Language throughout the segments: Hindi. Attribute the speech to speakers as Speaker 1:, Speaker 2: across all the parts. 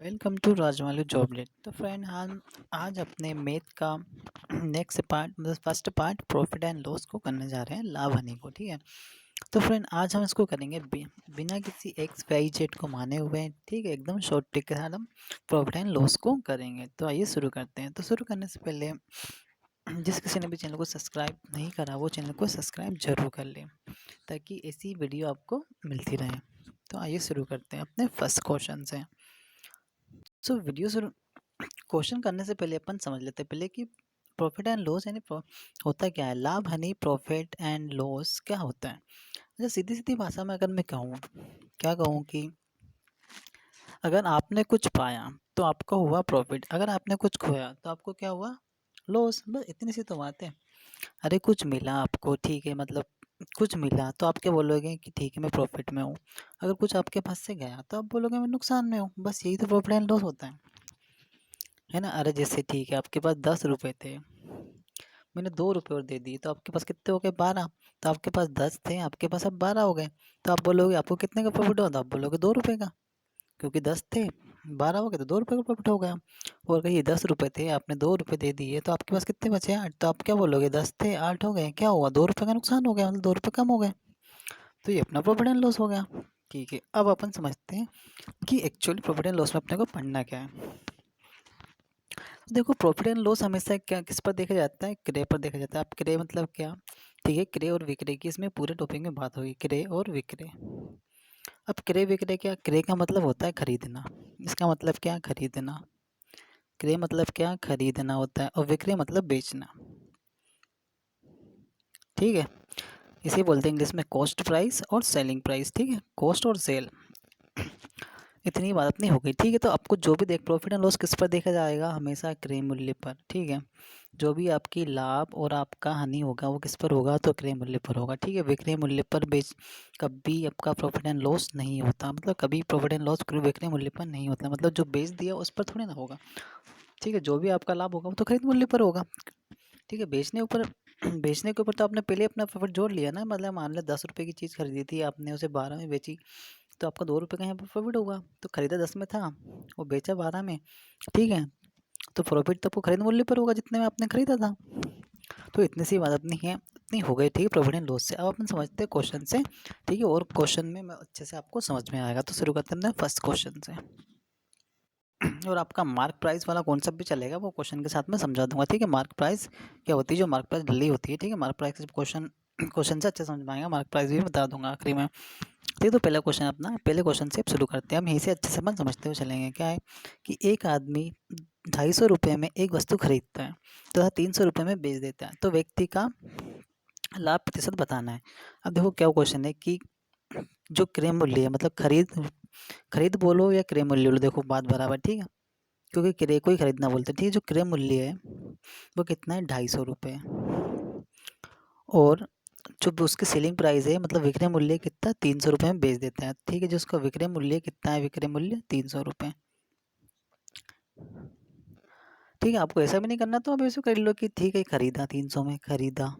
Speaker 1: Welcome to राजमालू Joblet. तो फ्रेंड हम आज अपने मैथ का नेक्स्ट पार्ट मतलब first part profit and loss को करने जा रहे हैं, लाभ हानि को। ठीक है, तो फ्रेंड आज हम इसको करेंगे बिना किसी एक्स वाई जेड को माने हुए। ठीक है, एकदम शॉर्ट ट्रिक के साथ हम प्रॉफिट एंड लॉस को करेंगे। तो आइए शुरू करते हैं। तो शुरू करने से पहले जिस किसी ने भी चैनल को सब्सक्राइब नहीं करा वो चैनल को सब्सक्राइब जरूर कर लें ताकि ऐसी वीडियो आपको मिलती रहे। तो आइए शुरू करते हैं अपने फर्स्ट क्वेश्चन से। सो वीडियो शुरू क्वेश्चन करने से पहले अपन समझ लेते हैं पहले कि प्रॉफिट एंड लॉस यानी होता क्या है। लाभ हानि प्रॉफिट एंड लॉस क्या होता है। अच्छा, सीधी सीधी भाषा में अगर मैं कहूँ, क्या कहूँ कि अगर आपने कुछ पाया तो आपको हुआ प्रॉफिट, अगर आपने कुछ खोया तो आपको क्या हुआ, लॉस। बस इतनी सी तो बात है। अरे कुछ मिला आपको, ठीक है, मतलब कुछ मिला तो आप क्या बोलोगे कि ठीक है मैं प्रॉफिट में हूँ। अगर कुछ आपके पास से गया तो आप बोलोगे मैं नुकसान में हूँ। बस यही तो प्रॉफिट एंड लॉस होता है ना। अरे जैसे ठीक है आपके पास 10 रुपए थे, मैंने 2 रुपये और दे दिए तो आपके पास कितने हो गए, 12। तो आपके पास 10 थे, आपके पास अब 12 हो गए। तो आप बोलोगे आपको कितने का प्रॉफिट हुआ, तो आप बोलोगे 2 रुपये का, क्योंकि 10 थे, 12 हो गए तो 2 रुपये का प्रॉफिट हो गया। और कहिए 10 रुपये थे, आपने 2 रुपये दे दिए तो आपके पास कितने बचे, 8। तो आप क्या बोलोगे 10 थे 8 हो गए, क्या हुआ, 2 रुपये का नुकसान हो गया, मतलब 2 रुपये कम हो गए। तो ये अपना प्रॉफिट एंड लॉस हो गया। ठीक है, अब अपन समझते हैं कि एक्चुअली प्रॉफिट एंड लॉस में अपने को पढ़ना क्या है। देखो प्रॉफिट एंड लॉस हमेशा क्या किस पर देखा जाता है, क्रय पर देखा जाता है। अब क्रय मतलब क्या, ठीक है, क्रय और विक्रय की इसमें पूरे टॉपिक में बात होगी, क्रय और विक्रय। अब क्रय विक्रय क्या, क्रय का मतलब होता है खरीदना, इसका मतलब क्या, खरीदना। क्रय मतलब क्या, खरीदना होता है, और विक्रय मतलब बेचना। ठीक है, इसे बोलते हैं इंग्लिश में कॉस्ट प्राइस और सेलिंग प्राइस। ठीक है, कॉस्ट और सेल, इतनी बात अपनी हो गई। ठीक है, तो आपको जो भी देख प्रॉफिट एंड लॉस किस पर देखा जाएगा, हमेशा क्रय मूल्य पर। ठीक है, जो भी आपकी लाभ और आपका हानि होगा वो किस पर होगा, तो क्रय मूल्य पर होगा। ठीक है, विक्रय मूल्य पर बेच कभी आपका प्रॉफिट एंड लॉस नहीं होता, मतलब कभी प्रॉफिट एंड लॉस विक्रय मूल्य पर नहीं होता, मतलब जो बेच दिया उस पर थोड़ी ना होगा। ठीक है, जो भी आपका लाभ होगा वो तो खरीद मूल्य पर होगा। ठीक है, बेचने ऊपर बेचने के ऊपर तो आपने पहले अपना प्रॉफिट जोड़ लिया ना, मतलब मान लो 10 रुपये की चीज़ खरीदी थी आपने, उसे 12 में बेची तो आपका 2 रुपये का यहाँ पर प्रॉफिट होगा। तो खरीदा 10 में था, वो बेचा 12 में। ठीक है, तो प्रॉफिट तो आपको खरीद मूल्य पर होगा जितने में आपने खरीदा था। तो इतनी सी बात अपनी है, इतनी हो गई। ठीक है, प्रॉफिट एंड लॉस से अब अपन समझते हैं क्वेश्चन से। ठीक है, और क्वेश्चन में मैं अच्छे से आपको समझ में आएगा। तो शुरू करते हैं फर्स्ट क्वेश्चन से। और आपका मार्क प्राइस वाला कॉन्सेप्ट भी चलेगा, वो क्वेश्चन के साथ में समझा दूंगा। ठीक है, मार्क प्राइस क्या होती है, जो मार्क प्राइस डली होती है। ठीक है, मार्क प्राइस क्वेश्चन क्वेश्चन से अच्छे समझ में आएगा, मार्क प्राइस भी बता दूंगा आखिरी में। ठीक है, तो पहला क्वेश्चन अपना, पहले क्वेश्चन से अब शुरू करते हैं। हम यहीं से अच्छे से अपन समझते हुए चलेंगे। क्या है कि एक आदमी 250 रुपये में एक वस्तु खरीदता है तथा 300 रुपये में बेच देता है, तो व्यक्ति का लाभ प्रतिशत बताना है। अब देखो क्या क्वेश्चन है कि जो क्रय मूल्य है, मतलब खरीद खरीद बोलो या क्रय मूल्य बोलो, देखो बात बराबर। ठीक है, क्योंकि क्रय को ही खरीदना बोलते हैं। ठीक है, जो क्रय मूल्य है वो कितना है, 250 रुपये। और जो उसकी सेलिंग प्राइस है मतलब विक्रय मूल्य कितना, 300 रुपये में बेच देता है। ठीक है, जो उसका विक्रय मूल्य कितना है, विक्रय मूल्य 300 रुपये। ठीक है, आपको ऐसा भी नहीं करना तो आप ऐसे कर लो कि ठीक है खरीदा 300 में, खरीदा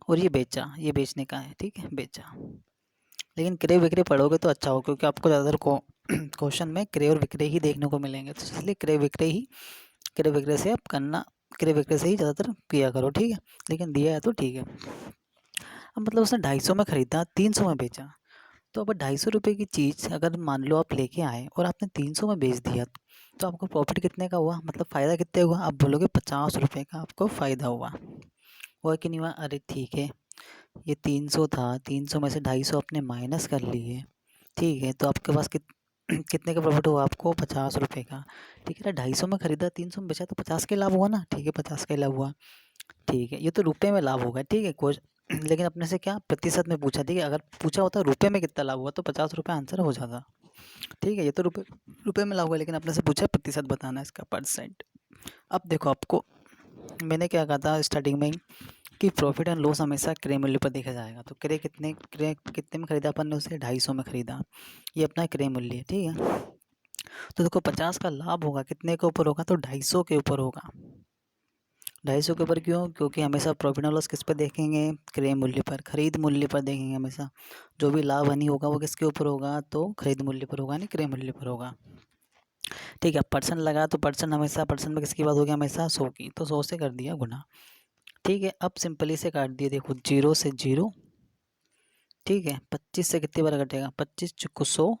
Speaker 1: और ये बेचा, ये बेचने का है। ठीक है, बेचा। लेकिन क्रय विक्रय पढ़ोगे तो अच्छा हो, क्योंकि आपको ज़्यादातर क्वेश्चन में क्रय और विक्रय ही देखने को मिलेंगे, तो इसलिए क्रय विक्रय से आप करना, क्रय विक्रय से ही ज़्यादातर किया करो। ठीक है, लेकिन दिया है तो ठीक है। अब मतलब उसने 250 में खरीदा, 300 में बेचा। तो अब 250 रुपये की चीज़ अगर मान लो आप लेके आए और आपने 300 में बेच दिया, तो आपको प्रॉफिट कितने का हुआ, मतलब फ़ायदा कितने हुआ, आप बोलोगे 50 रुपये का आपको फ़ायदा हुआ कि नहीं हुआ। अरे ठीक है, ये 300 था, 300 में से 250 आपने माइनस कर लिए। ठीक है, तो आपके पास कितने का प्रॉफिट हुआ, आपको 50 रुपये का। ठीक है ना, 250 में खरीदा, 300 में बेचा, तो 50 के लाभ हुआ ना। ठीक है, 50 का लाभ हुआ। ठीक है, ये तो रुपए में लाभ होगा। ठीक है, कोई लेकिन अपने से क्या प्रतिशत में पूछा। ठीक है, अगर पूछा होता रुपए में कितना लाभ हुआ तो 50 रुपये आंसर हो जाता। ठीक है, ये तो रुपए रुपए में लाभ हुआ, लेकिन अपने से पूछा प्रतिशत बताना है, इसका परसेंट। अब देखो आपको मैंने क्या कहा था स्टार्टिंग में ही कि प्रॉफिट एंड लॉस हमेशा क्रय मूल्य पर देखा जाएगा। तो क्रय कितने में खरीदा अपन ने, उसे 250 में खरीदा, ये अपना क्रय मूल्य है। ठीक है, तो देखो 50 का लाभ होगा, कितने के ऊपर होगा, तो 250 के ऊपर होगा। 250 के ऊपर क्यों? क्योंकि हमेशा प्रॉफिट एंड लॉस किस पर देखेंगे? क्रय मूल्य पर, खरीद मूल्य पर देखेंगे हमेशा। जो भी लाभ हानि होगा वो किसके ऊपर होगा? तो खरीद मूल्य पर होगा, नहीं क्रय मूल्य पर होगा। ठीक है, परसेंट लगा तो परसेंट हमेशा परसेंट में किसकी बात होगी? हमेशा 100 की, तो 100 से कर दिया गुना। ठीक है, अब सिंपली से काट दिए, देखो 0 से 0। ठीक है, 25 से कितनी बार कटेगा? 25 चुको 100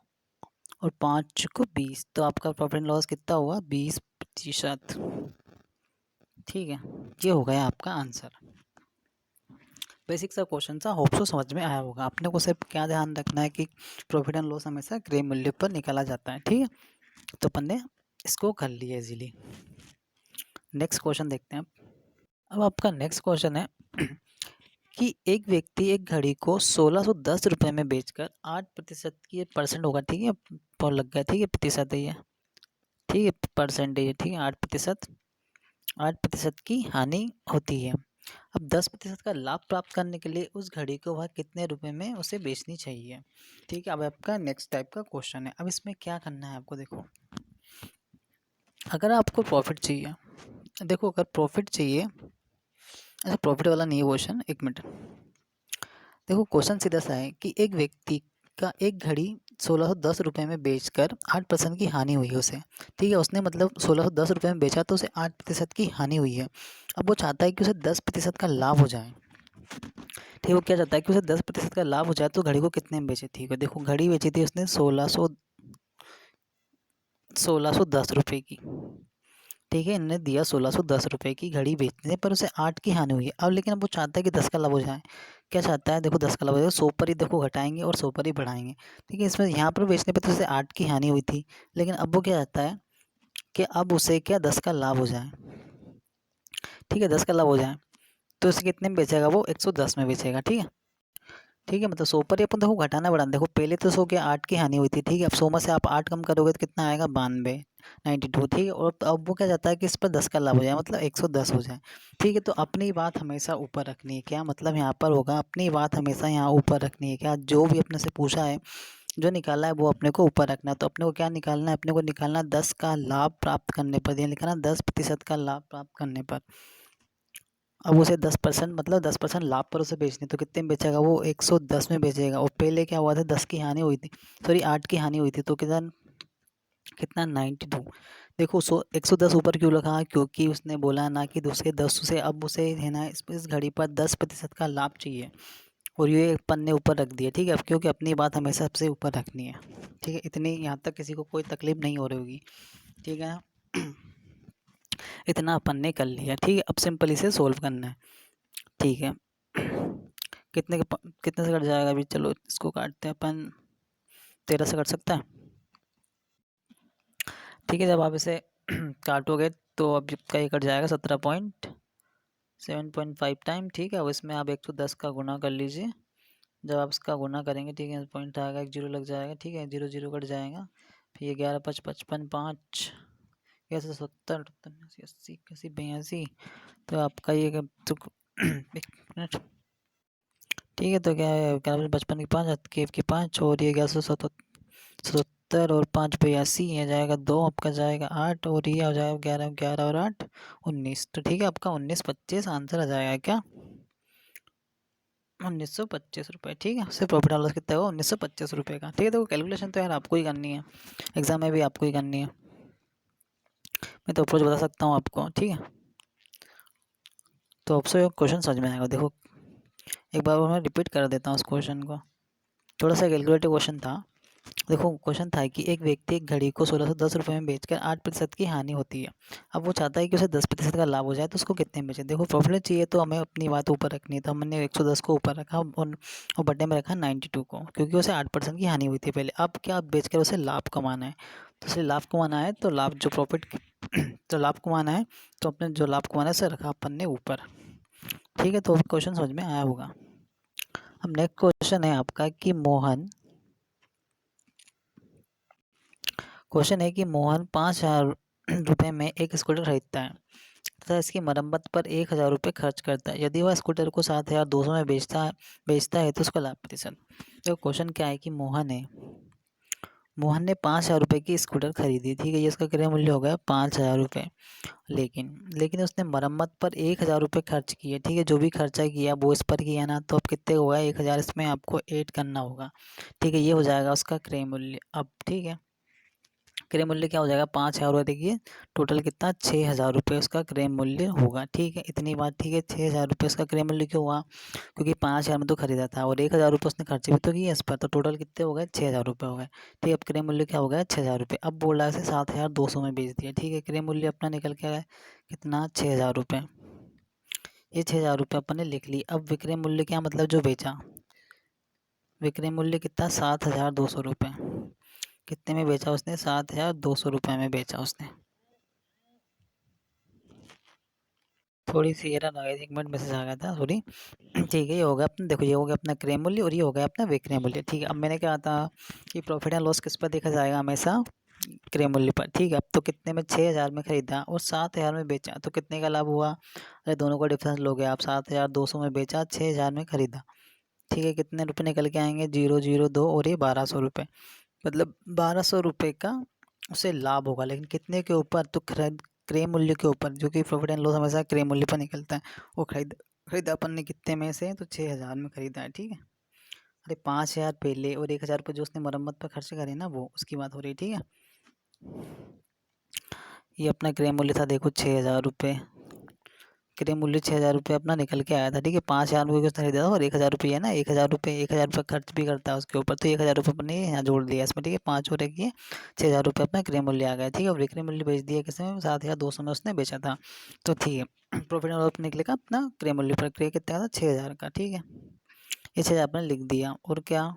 Speaker 1: और 5 चुको 20, तो आपका प्रॉफिट एंड लॉस कितना हुआ? 20%। ठीक है, ये हो गया आपका आंसर। बेसिक सा क्वेश्चन था, होप सो समझ में आया होगा। अपने को सिर्फ क्या ध्यान रखना है कि प्रॉफिट एंड लॉस हमेशा क्रय मूल्य पर निकाला जाता है। ठीक है, तो अपन ने इसको कर लिया इजीली। नेक्स्ट क्वेश्चन देखते हैं। अब आपका नेक्स्ट क्वेश्चन है कि एक व्यक्ति एक घड़ी को 1610 रुपये में बेचकर 8% की परसेंट होगा। ठीक है, पर लग गया। ठीक है, प्रतिशत है ये। ठीक है, परसेंट है ये। ठीक है, 8% की हानि होती है। अब 10% का लाभ प्राप्त करने के लिए उस घड़ी को वह कितने रुपए में उसे बेचनी चाहिए? ठीक है, अब आपका नेक्स्ट टाइप का क्वेश्चन है। अब इसमें क्या करना है आपको? देखो, अगर आपको प्रॉफिट चाहिए, देखो अगर प्रॉफिट चाहिए, अच्छा प्रॉफिट वाला नहीं है क्वेश्चन, एक मिनट। देखो क्वेश्चन सीधा सा है कि एक व्यक्ति का एक घड़ी 1610 रुपये में बेचकर 8% की हानि हुई है उसे। ठीक है, उसने मतलब 1610 रुपये में बेचा तो उसे 8% की हानि हुई है। अब वो चाहता है कि उसे 10% का लाभ हो जाए। ठीक है, वो क्या चाहता है कि उसे 10% का लाभ हो जाए, तो घड़ी को कितने में बेचे? ठीक है, देखो घड़ी बेची थी उसने 1610 रुपये की। ठीक है, इन्होंने दिया 1610 रुपये की घड़ी बेचने पर उसे 8 की हानि हुई है। अब लेकिन अब वो चाहता है कि 10 का लाभ हो जाए। क्या चाहता है? देखो 10 का लाभ हो जाए, 100 पर ही देखो घटाएंगे और 100 पर ही बढ़ाएंगे। ठीक है, इसमें यहाँ पर बेचने पर तो उसे 8 की हानि हुई थी, लेकिन अब वो क्या चाहता है कि अब उसे क्या 10 का लाभ हो जाए। ठीक है, 10 का लाभ हो जाए तो उसे कितने में बेचेगा? वो 110 में बेचेगा। ठीक है, ठीक है, मतलब 100 पर ही अपन देखो घटाना बढ़ाना। देखो पहले तो 100 के 8 की हानि हुई थी। ठीक है, अब 100 में से आप 8 कम करोगे तो कितना आएगा? 92। ठीक है, और अब वो क्या चाहता है कि इस पर 10 का लाभ हो जाए, मतलब 110 हो जाए। ठीक है, तो अपनी बात हमेशा ऊपर रखनी है। क्या मतलब यहाँ पर होगा? अपनी बात हमेशा यहाँ ऊपर रखनी है। क्या जो भी अपने से पूछा है, जो निकाला है वो अपने को ऊपर रखना है। तो अपने को क्या निकालना है? अपने को निकालना है 10 का लाभ प्राप्त करने पर, ये लिखना 10% का लाभ प्राप्त करने पर। अब उसे 10% मतलब 10% लाभ पर उसे बेचनी, तो कितने में बेचेगा? वो 110 में बेचेगा। और पहले क्या हुआ था? 10 की हानि हुई थी, सॉरी 8 की हानि हुई थी, तो कितना कितना 92। देखो 110 ऊपर क्यों लगा? क्योंकि उसने बोला ना कि दूसरे 10 से, अब उसे है ना इस घड़ी पर 10% का लाभ चाहिए, और ये पन्ने ऊपर रख दिए। ठीक है, अब क्योंकि अपनी बात हमेशा सबसे ऊपर रखनी है। ठीक है, इतनी यहाँ तक किसी को कोई तकलीफ नहीं हो रही होगी। ठीक है ना? इतना अपन ने कर लिया। ठीक है, अब सिंपल इसे सोल्व करना है। ठीक है, कितने से कट जाएगा? अभी चलो इसको काटते हैं अपन। 13 से कट सकता है। ठीक है, जब आप इसे काटोगे तो अब का ये कट जाएगा 17.5 टाइम। ठीक है, अब इसमें आप 110 का गुना कर लीजिए। जब आप इसका गुना करेंगे, ठीक है, पॉइंट आएगा, एक जीरो लग जाएगा। ठीक है, जीरो जीरो कट जाएगा। फिर ये 11 5 55 5 70 80 81 82, तो आपका ये तो एक मिनट। ठीक है, तो क्या है? 55 की 5 के 5 और ये 1177 और 5 82, ये जाएगा 2, आपका जाएगा 8 और ये आ जाएगा 11 11 और 8 19। तो ठीक है, आपका 1925 आंसर आ जाएगा। क्या? 1925 रुपये। ठीक है, सिर्फ प्रॉफिट एंड लॉस कितना होगा? 1925 रुपये का। ठीक है, देखो कैलकुलेशन तो यार आपको ही करनी है, एग्जाम में भी आपको ही करनी है। मैं तो अप्रोच बता सकता हूँ आपको। ठीक है, तो आपसे क्वेश्चन समझ में आएगा। देखो एक बार मैं रिपीट कर देता हूँ उस क्वेश्चन को, थोड़ा सा कैलकुलेटिव क्वेश्चन था। देखो क्वेश्चन था कि एक व्यक्ति एक घड़ी को 1610 रुपये में बेचकर 8% की हानि होती है। अब वो चाहता है कि उसे 10% का लाभ हो जाए, तो उसको कितने में बेचे? देखो प्रॉफिट चाहिए तो हमें अपनी बात ऊपर रखनी है, तो हमने 110 को ऊपर रखा और बटे में रखा 92 को, क्योंकि उसे 8% की हानि हुई थी पहले। अब क्या बेचकर उसे लाभ कमाना है, तो उसे लाभ कमाना है, तो लाभ जो प्रॉफिट तो लाभ कमाना है, तो अपने जो लाभ कमाना है उसे रखा अपन ने ऊपर। ठीक है, तो क्वेश्चन समझ में आया होगा। अब नेक्स्ट क्वेश्चन है आपका कि क्वेश्चन है कि मोहन 5,000 रुपये में एक स्कूटर खरीदता है तथा इसकी मरम्मत पर 1,000 रुपये खर्च करता है। यदि वह स्कूटर को 7,200 में बेचता है तो उसका लाभ प्रतिशत। तो क्वेश्चन क्या है कि मोहन है, मोहन ने 5,000 रुपये की स्कूटर खरीदी, ठीक है, ये इसका क्रय मूल्य हो गया 5,000 रुपये। लेकिन लेकिन उसने मरम्मत पर 1,000 रुपये खर्च किए, ठीक है, जो भी खर्चा किया वो इस पर किया ना, तो अब कितने होगा 1,000 इसमें आपको ऐड करना होगा, ठीक है, ये हो जाएगा उसका क्रय मूल्य। अब ठीक है, क्रय मूल्य क्या हो जाएगा 5,000 रुपये, देखिए टोटल कितना 6,000 रुपये उसका क्रय मूल्य होगा, ठीक है, इतनी बात, ठीक है, 6,000 रुपये उसका क्रय मूल्य क्यों हुआ, क्योंकि 5,000 में तो खरीदा था और 1,000 रुपये उसने खर्च भी तो किया इस पर, तो टोटल कितने हो गए 6,000 रुपये हो गए, ठीक है। अब क्रय मूल्य क्या हो गया 6,000 रुपये। अब बोल रहा है इसे 7,200 में बेच दिया, ठीक है, क्रय मूल्य अपना निकल के आया है कितना 6,000 रुपये। ये 6,000 रुपये अपन ने लिख ली। अब विक्रय मूल्य क्या मतलब जो बेचा, विक्रय मूल्य कितना 7,200 रुपये। कितने में बेचा उसने 7,200 रुपये में बेचा उसने। थोड़ी सी एरर आ गई थी, 1 मिनट मैसेज आ गया था, सॉरी। ठीक है, ये हो गया अपना, देखो ये हो गया अपना क्रय मूल्य और ये हो गया अपना विक्रय मूल्य, ठीक है। अब मैंने कहा था कि प्रॉफिट एंड लॉस किस पर देखा जाएगा हमेशा, क्रय मूल्य पर, ठीक है। अब तो कितने में 6,000 में खरीदा और 7,000 में बेचा, तो कितने का लाभ हुआ, अरे दोनों का डिफरेंस लोगे आप, 7,200 में बेचा, 6,000 में खरीदा, ठीक है, कितने रुपए निकल के आएंगे 002 और ये 1,200 रुपये, मतलब 1,200 रुपये का उसे लाभ होगा, लेकिन कितने के ऊपर, तो क्रय मूल्य के ऊपर, जो कि प्रॉफिट एंड लॉस हमेशा क्रय मूल्य पर निकलता है। वो खरीदा अपन ने कितने में से, तो 6,000 में खरीदा है, ठीक है। अरे 5,000 पहले और 1,000 रुपये जो उसने मरम्मत पर खर्च करे ना, वो उसकी बात हो रही है, ठीक है। ये अपना क्रय मूल्य था, देखो 6,000 रुपये, क्रय मूल्य 6,000 रुपये अपना निकल के आया था, ठीक है। 5,000 रुपये उसने खरीदा था और 1,000 रुपये है ना, 1,000 रुपये खर्च भी करता है उसके ऊपर, तो 1,000 रुपये अपने यहाँ जोड़ दिया इसमें, ठीक है, 5 और 1 ये 6,000 रुपये अपना क्रय मूल्य आ गया, ठीक है। और विक्रय मूल्य बेच दिया किसमें, 7,200 में उसने बेचा था, तो ठीक है। प्रॉफिट एंड लॉस निकलेगा अपना क्रय मूल्य पर, क्रय कितना था 6,000 का, ठीक है, ये 6,000 अपने लिख दिया। और क्या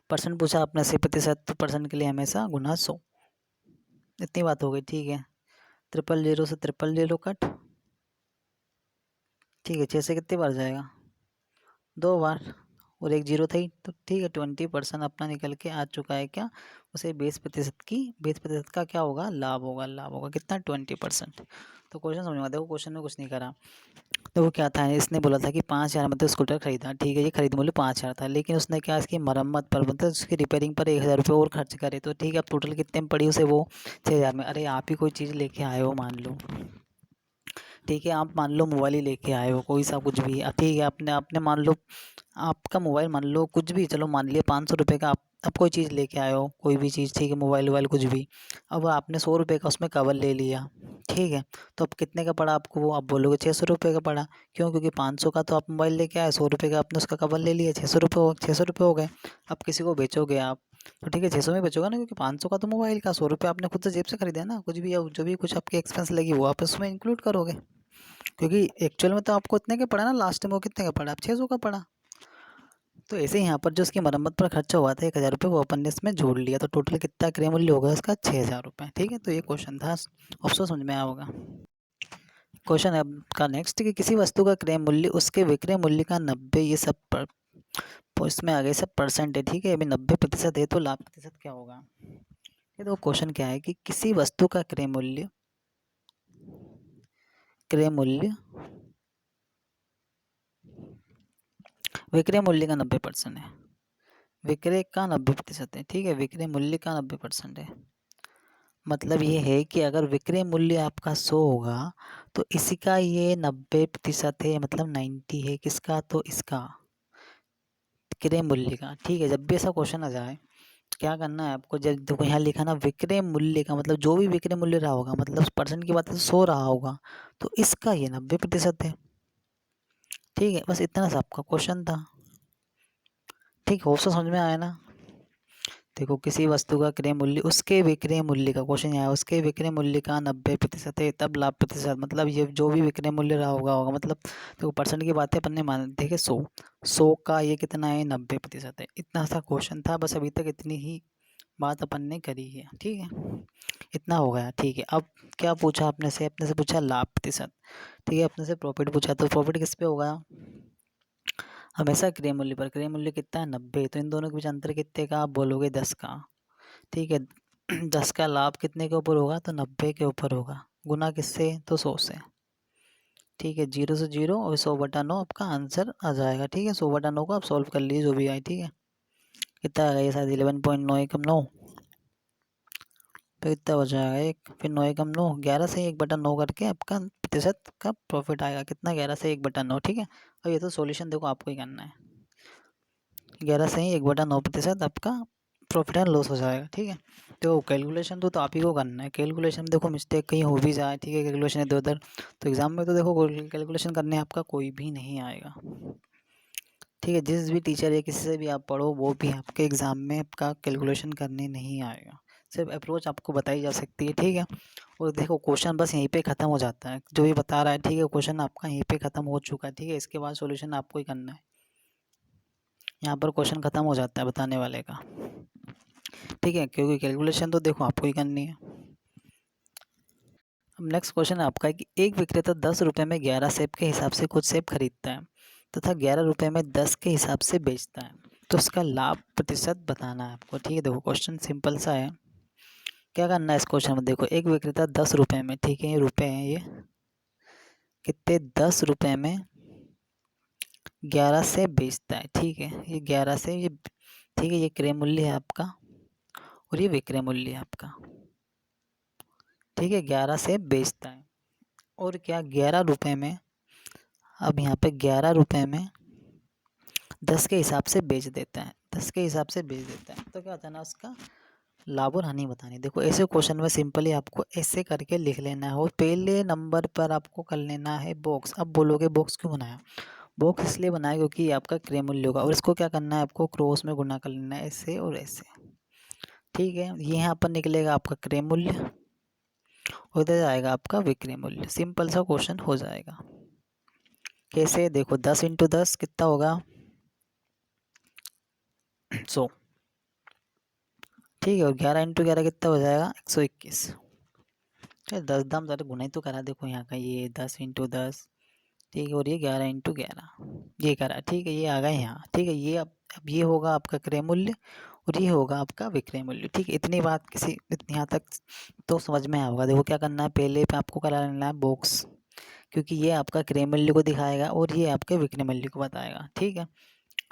Speaker 1: परसेंट पूछा आपने, 80%, तो परसेंट के लिए हमेशा गुना 100, इतनी बात हो गई, ठीक है। 000 से 000 कट, ठीक है, 6 से कितनी बार जाएगा 2 बार, और एक जीरो थी, तो ठीक है 20% अपना निकल के आ चुका है, क्या उसे 20% का क्या होगा लाभ होगा कितना 20%। तो क्वेश्चन समझ में देखो, क्वेश्चन में कुछ नहीं करा, तो वो क्या था, इसने बोला था कि 5,000 में तो स्कूटर खरीदा, ठीक है, ये खरीद मूल्य 5,000 था, लेकिन उसने क्या इसकी मरम्मत पर मतलब उसकी रिपेयरिंग पर 1,000 रुपये और खर्च करे, तो ठीक है, अब टोटल कितने में पड़ी उसे वो 6,000 में। अरे आप ही कोई चीज़ लेके आए हो मान लो, ठीक है, आप मान लो मोबाइल ही लेके आए हो कोई सा कुछ भी, ठीक है, आपने आपने मान लो आपका मोबाइल, मान लो कुछ भी, चलो मान लिया 500 रुपये का, आप कोई चीज़ लेके आए हो, कोई भी चीज़, ठीक है, मोबाइल वोबाइल कुछ भी, अब आपने 100 रुपये का उसमें कवर ले लिया, ठीक है, तो अब कितने का पड़ा आपको वो, आप बोलोगे 600 रुपये का पड़ा, क्यों, क्योंकि 500 का तो आप मोबाइल लेके आए, 100 रुपये का आपने उसका कवर ले लिया, 600 रुपये हो गए। अब किसी को बेचोगे आप, तो ठीक है 600 में बेचोगे ना, क्योंकि 500 का तो मोबाइल का, 100 रुपये आपने खुद से जेब से खरीदा है ना, कुछ भी, अब जो भी कुछ आपके एक्सपेंस लगी वो आप उसमें इंक्लूड करोगे, क्योंकि एक्चुअल में तो आपको इतने का पड़ा ना, लास्ट में वो कितने का पड़ा, अब 600 का पड़ा। तो ऐसे ही यहाँ पर जो उसकी मरम्मत पर खर्चा हुआ था 1,000 रुपये, वो अपन ने इसमें जोड़ लिया, तो टोटल कितना क्रय मूल्य होगा उसका 6,000 रुपये, ठीक है। तो ये क्वेश्चन था, अफसोस समझ में आया होगा। क्वेश्चन है आपका नेक्स्ट, कि किसी वस्तु का क्रय मूल्य उसके विक्रय मूल्य का 90, ये सब पर तो इसमें आ गए सब परसेंट है, ठीक है, अभी 90% है, तो लाभ प्रतिशत क्या होगा। ये तो क्वेश्चन क्या है कि किसी वस्तु का क्रय मूल्य विक्रय मूल्य का 90% है, विक्रय का 90% है, ठीक है, विक्रय मूल्य का 90% है, मतलब ये है कि अगर विक्रय मूल्य आपका 100 होगा, तो इसका ये 90% है, मतलब 90 है किसका, तो इसका क्रय मूल्य का, ठीक है। जब भी ऐसा क्वेश्चन आ जाए, क्या करना है आपको, जब देखो यहाँ लिखा ना विक्रय मूल्य का, मतलब जो भी विक्रय मूल्य रहा होगा, मतलब परसेंट की बात है तो 100 रहा होगा, तो इसका ये 90% है, ठीक है, बस इतना सा आपका क्वेश्चन था, ठीक हो, समझ में आया ना। देखो किसी वस्तु का क्रय मूल्य उसके विक्रय मूल्य का, क्वेश्चन यहाँ है, उसके विक्रय मूल्य का 90% है, तब लाभ प्रतिशत, मतलब ये जो भी विक्रय मूल्य रहा होगा मतलब, देखो परसेंट की बात है अपन ने मान, देखिए 100 का ये कितना है 90% है, इतना सा क्वेश्चन था, बस अभी तक इतनी ही बात अपन ने करी है, ठीक है, इतना हो गया, ठीक है। अब क्या पूछा अपने से पूछा लाभ प्रतिशत, ठीक है, अपने से प्रॉफिट पूछा, तो प्रॉफिट किस पे होगा, हमेशा क्रय मूल्य पर, क्रय मूल्य कितना है 90, तो इन दोनों के बीच अंतर कितने का, आप बोलोगे 10 का, ठीक है। 10 का लाभ कितने के ऊपर होगा, तो 90 के ऊपर होगा, गुना किससे, तो 100 से, ठीक है, 0 से 0 और 100/9 आपका आंसर आ जाएगा, ठीक है, 100/9 को आप सॉल्व कर लीजिए जो भी आए, ठीक है। कितना आ गया ये शायद 11.9 एकम 9, तो कितना हो जाएगा एक, फिर 9 एकम 9, 11 से 1/9 करके आपका प्रतिशत का प्रॉफिट आएगा कितना, 11 से 1/9, ठीक है। और ये तो सॉल्यूशन देखो आपको ही करना है, 11 से ही 1/9% आपका प्रॉफिट एंड लॉस हो जाएगा, ठीक है। तो कैलकुलेशन तो आप ही को करना है, कैलकुलेशन देखो मिस्टेक कहीं हो भी जाए, ठीक है, कैलकुलेशन इधर उधर, तो एग्जाम में तो देखो कैलकुलेशन करने आपका कोई भी नहीं आएगा, ठीक है। जिस भी टीचर या किसी से भी आप पढ़ो वो भी आपके एग्ज़ाम में आपका कैलकुलेशन करने नहीं आएगा, सिर्फ अप्रोच आपको बताई जा सकती है, ठीक है। और देखो क्वेश्चन बस यहीं पे ख़त्म हो जाता है, जो भी बता रहा है, ठीक है, क्वेश्चन आपका यहीं पे ख़त्म हो चुका है, ठीक है। इसके बाद सॉल्यूशन आपको ही करना है, यहाँ पर क्वेश्चन ख़त्म हो जाता है बताने वाले का, ठीक है, क्योंकि कैलकुलेशन तो देखो आपको ही करनी है। अब नेक्स्ट क्वेश्चन आपका है कि एक विक्रेता 10 रुपये में 11 सेब के हिसाब से कुछ सेब खरीदता है तथा 11 रुपये में 10 के हिसाब से बेचता है, तो उसका लाभ प्रतिशत बताना है आपको, ठीक है। देखो क्वेश्चन सिंपल सा है, क्या करना है इस क्वेश्चन में, देखो एक विक्रेता 10 रुपये में, ठीक है, ये रुपये हैं, ये कितने 10 रुपये में 11 से बेचता है, ठीक है, ये 11 से ये, ठीक है, ये क्रय मूल्य है आपका और ये विक्रय मूल्य है आपका, ठीक है, 11 से बेचता है। और क्या 11 रुपये में, अब यहाँ पे 11 रुपये में 10 के हिसाब से बेच देता है, 10 के हिसाब से बेच देता है, तो क्या होता है ना, उसका लाभ और हानि बतानी। देखो ऐसे क्वेश्चन में सिंपली आपको ऐसे करके लिख लेना है और पहले नंबर पर आपको कर लेना है बॉक्स। अब बोलोगे बॉक्स क्यों बनाया, बॉक्स इसलिए बनाया क्योंकि ये आपका क्रय मूल्य होगा और इसको क्या करना है, आपको क्रॉस में गुणा कर लेना है, ऐसे और ऐसे, ठीक है। ये यहाँ पर निकलेगा आपका क्रय मूल्य और इधर आएगा आपका विक्रय मूल्य, सिंपल सा क्वेश्चन हो जाएगा। कैसे, देखो 10 × 10 कितना होगा 100, ठीक है, और 11 × 11 कितना हो जाएगा 121, 10 दाम ज़रा गुना ही तो करा, देखो यहाँ का ये 10 × 10, ठीक है, और ये 11 × 11 ये करा, ठीक है, ये आ गया यहाँ, ठीक है। ये अब ये होगा आपका क्रय मूल्य और ये होगा आपका विक्रय मूल्य, ठीक है। इतनी बात किसी यहाँ तक तो समझ में आएगा। देखो क्या करना है, पहले पे आपको करा लेना है बॉक्स, क्योंकि ये आपका क्रय मूल्य को दिखाएगा और ये आपके विक्रय मूल्य को बताएगा, ठीक है।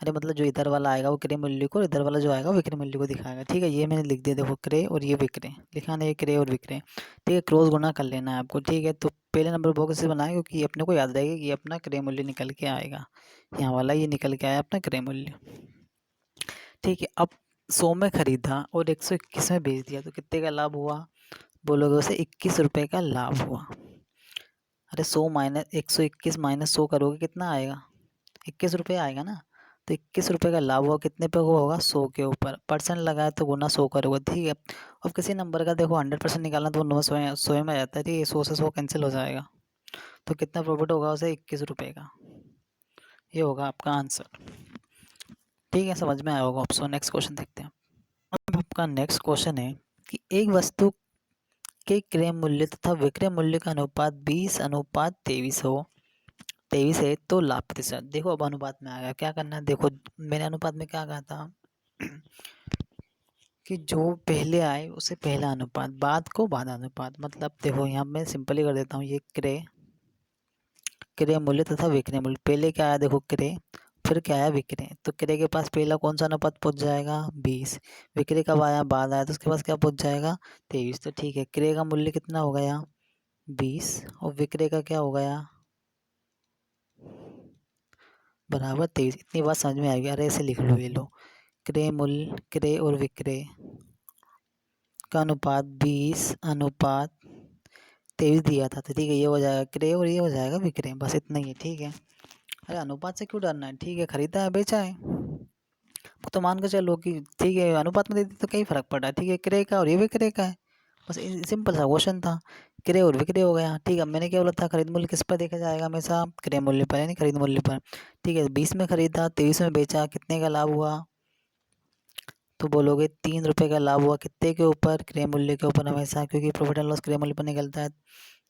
Speaker 1: अरे मतलब जो इधर वाला आएगा वो क्रय मूल्य को, इधर वाला जो आएगा विक्रय मूल्य को दिखाएगा, ठीक है। ये मैंने लिख दिया, देखो क्रय और ये विक्रय लिखा ना, ये क्रय और विक्रय, ठीक है, क्रॉस गुना कर लेना है आपको, ठीक है। तो पहले नंबर बॉक्स से बनाए क्योंकि ये अपने को याद रहेगा कि ये अपना क्रय मूल्य निकल के आएगा, यहाँ वाला ये निकल के आया अपना क्रय मूल्य, ठीक है। अब 100 में खरीदा और 121 में बेच दिया, तो कितने का लाभ हुआ, बोलोगे उसे 21 रुपये का लाभ हुआ। अरे 100 माइनस 121 माइनस 100 करोगे कितना आएगा, 21 रुपये आएगा ना, तो 21 रुपये का लाभ हुआ, कितने पे हुआ होगा 100 के ऊपर, परसेंट लगाए तो गुना 100 करोगे, ठीक है। अब किसी नंबर का देखो 100% निकालना तो 9 में आ जाता है, ठीक है, 100 से 100 कैंसिल हो जाएगा, तो कितना प्रॉफिट होगा उसे 21 रुपये का, ये होगा आपका आंसर, ठीक है, समझ में आया होगा ऑप्शन। नेक्स्ट क्वेश्चन देखते हैं। अब आपका नेक्स्ट क्वेश्चन है कि एक वस्तु के क्रय मूल्य तथा विक्रय मूल्य का अनुपात 20:23 हो, 23 है, तो लाभ प्रतिशत। देखो अब अनुपात में आ गया, क्या करना है, देखो मैंने अनुपात में क्या कहा था कि जो पहले आए उसे पहला अनुपात, बाद को बाद अनुपात, मतलब देखो यहाँ मैं सिंपली कर देता हूँ, ये क्रय क्रय मूल्य तथा विक्रय मूल्य, पहले क्या आया देखो क्रय, फिर क्या आया विक्रय, तो क्रय के पास पहला कौन सा अनुपात पहुंच जाएगा 20, विक्रय कब आया बाद आया, तो उसके पास क्या पहुंच जाएगा 23, तो ठीक है, क्रय का मूल्य कितना हो गया 20 और विक्रय का क्या हो गया बराबर 23। इतनी बात समझ में आएगी, अरे ऐसे लिख लो, ये लो क्रय मूल्य, क्रय और विक्रय का अनुपात 20:23 दिया था, तो ठीक है, ये हो जाएगा क्रय और ये हो जाएगा विक्रय, बस इतना ही है, ठीक है। अरे अनुपात से क्यों डरना है, ठीक है, खरीदा है बेचा है, तो मान के चलो कि ठीक है अनुपात में दे दी तो कई फर्क पड़ा, ठीक है, क्रय का और ये विक्रय का है, बस सिंपल सा क्वेश्चन था, क्रय और विक्रय हो गया, ठीक है। मैंने क्या बोला था, खरीद मूल्य किस पर देखा जाएगा हमेशा, क्रय मूल्य पर यानी खरीद मूल्य पर, ठीक है। 20 में खरीदा, 23 में बेचा, कितने का लाभ हुआ, तो बोलोगे 3 रुपये का लाभ हुआ, कितने के ऊपर, क्रय मूल्य के ऊपर हमेशा, क्योंकि प्रॉफिट एंड लॉस क्रय मूल्य पर निकलता है,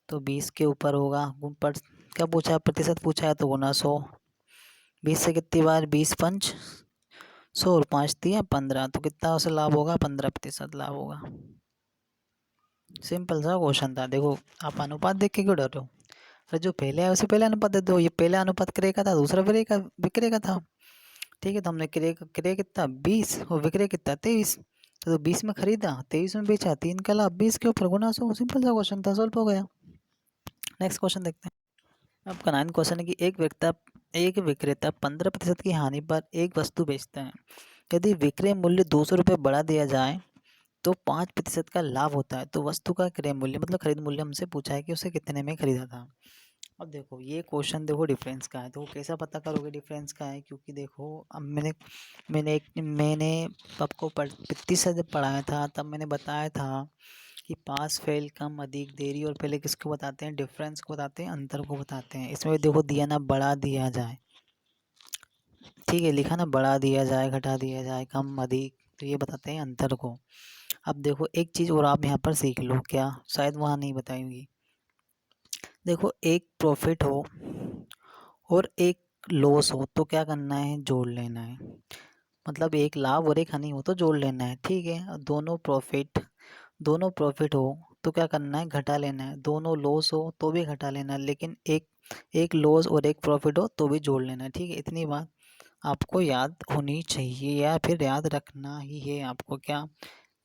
Speaker 1: तो 20 के ऊपर होगा, पर क्या पूछा है प्रतिशत पूछा है, तो गुना 100, 20 से कितनी बार 20×5 100 और 5 दिया 15, तो कितना उसे लाभ होगा 15% लाभ होगा, सिंपल सा क्वेश्चन था। देखो आप अनुपात देख के क्यों डर रहे हो, अरे जो पहले है उसे पहले अनुपात दे दो, ये पहला अनुपात क्रय का था, दूसरा विक्रय का था, ठीक है। तो हमने क्रय क्रय कितना 20 और विक्रय कितना 23, तो 20 में खरीदा 23 में बेचा, 3 का लाभ 20 के ऊपर गुना 100। सिंपल सा क्वेश्चन था, सॉल्व हो गया। नेक्स्ट क्वेश्चन देखते हैं। आपका 9 क्वेश्चन है कि एक विक्रेता 15% की हानि पर एक वस्तु बेचता है। यदि विक्रय मूल्य 200 रुपये बढ़ा दिया जाए तो 5% का लाभ होता है। तो वस्तु का क्रय मूल्य मतलब खरीद मूल्य हमसे पूछा है कि उसे कितने में खरीदा था। अब देखो ये क्वेश्चन देखो डिफरेंस का है, तो कैसा पता करोगे डिफरेंस का है, क्योंकि देखो अब मैंने आपको पित्ती से जब पढ़ाया था तब मैंने बताया था कि पास फेल कम अधिक देरी, और पहले किसको बताते हैं, डिफरेंस को बताते हैं, अंतर को बताते हैं। इसमें भी देखो दिया ना बढ़ा दिया जाए, ठीक है, लिखा ना बढ़ा दिया जाए घटा दिया जाए कम अधिक, तो ये बताते हैं अंतर को। अब देखो एक चीज़ और आप यहाँ पर सीख लो, क्या शायद वहाँ नहीं बताई होगी। देखो एक प्रॉफिट हो और एक लॉस हो तो क्या करना है, जोड़ लेना है। मतलब एक लाभ और एक हानि हो तो जोड़ लेना है, ठीक है। और दोनों प्रॉफिट हो तो क्या करना है, घटा लेना है। दोनों लॉस हो तो भी घटा लेना है, लेकिन एक लॉस और एक प्रॉफिट हो तो भी जोड़ लेना है, ठीक है। इतनी बात आपको याद होनी चाहिए, या फिर याद रखना ही है आपको, क्या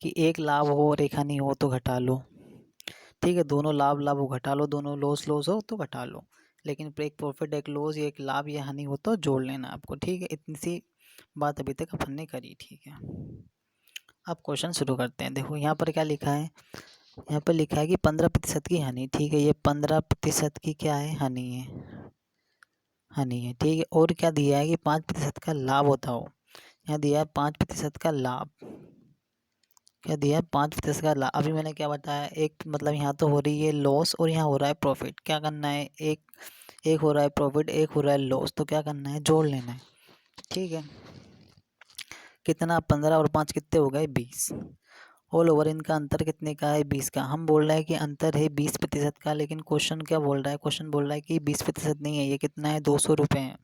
Speaker 1: कि एक लाभ हो और एक हानि हो तो घटा लो, ठीक है। दोनों लाभ हो घटा लो, दोनों लॉस हो तो घटा लो, लेकिन एक प्रॉफिट एक लॉस या एक लाभ या हानि हो तो जोड़ लेना आपको, ठीक है। इतनी सी बात अभी तक अपन ने करी, ठीक है। अब क्वेश्चन शुरू करते हैं। देखो यहाँ पर क्या लिखा है, यहाँ पर लिखा है कि 15% की हानि, ठीक है। ये 15% की क्या है, हानि है, ठीक है। और क्या दिया है कि 5% का लाभ होता हो, यहाँ दिया है 5% का लाभ, क्या दिया है 5% का लाभ। अभी मैंने क्या बताया, एक मतलब यहाँ तो हो रही है लॉस और यहाँ हो रहा है प्रॉफिट, क्या करना है, एक हो रहा है प्रॉफिट एक हो रहा है लॉस, तो क्या करना है, जोड़ लेना है, ठीक है। कितना 15 और 5 कितने हो गए 20, ऑल ओवर इनका अंतर कितने का है 20 का। हम बोल रहे हैं कि अंतर है 20% का, लेकिन क्वेश्चन क्या बोल रहा है, क्वेश्चन बोल रहा है कि 20% नहीं है, ये कितना है 200 रुपये है।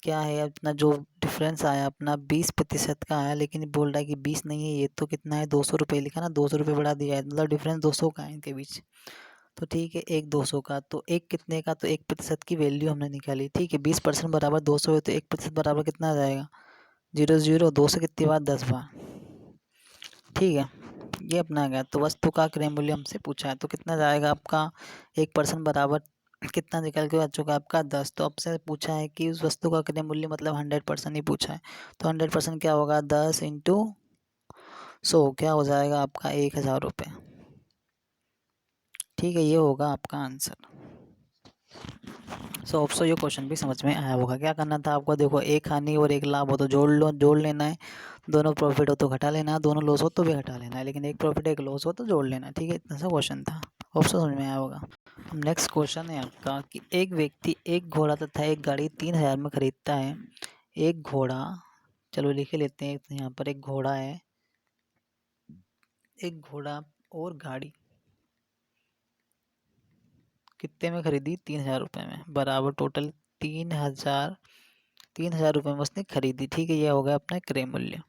Speaker 1: क्या है अपना जो डिफरेंस आया अपना 20% का आया, लेकिन बोल रहा है कि 20 नहीं है, ये तो कितना है 200 रुपये लिखा ना, 200 रुपये बढ़ा दिया है, मतलब डिफरेंस 200 का है इनके बीच। तो ठीक है, एक 200 का, तो एक कितने का, तो 1% की वैल्यू हमने निकाली, ठीक है। 20% बराबर 200 है, तो 1% बराबर कितना आ जाएगा, 0 0, 2 से कितनी बार 10 बार, ठीक है। ये अपना गया। तो वस्तु का क्रय मूल्य हमसे पूछा है, तो कितना जाएगा आपका 1% बराबर कितना निकल के आ चुका है आपका 10। तो आपसे पूछा है कि उस वस्तु का क्रय मूल्य मतलब 100% ही पूछा है, तो 100% क्या होगा 10 इंटू 100, क्या हो जाएगा आपका 1000 रुपये, ठीक है। ये होगा आपका आंसर। सो होप सो ये क्वेश्चन भी समझ में आया होगा। क्या करना था आपको, देखो एक हानि और एक लाभ हो तो जोड़ लेना है, दोनों प्रॉफिट हो तो घटा लेना है, दोनों लॉस हो तो भी घटा लेना है, लेकिन एक प्रॉफिट एक लॉस हो तो जोड़ लेना है, ठीक है। इतना सा क्वेश्चन था, होप सो समझ में आया होगा। नेक्स्ट क्वेश्चन है आपका कि एक व्यक्ति एक घोड़ा तथा एक गाड़ी 3000 में खरीदता है। एक घोड़ा, चलो लिख लेते हैं, यहाँ पर एक घोड़ा है, एक घोड़ा और गाड़ी कितने में खरीदी, 3000 रुपये में, बराबर टोटल 3000 रुपये में उसने खरीदी, ठीक है। ये हो गया अपना क्रय मूल्य।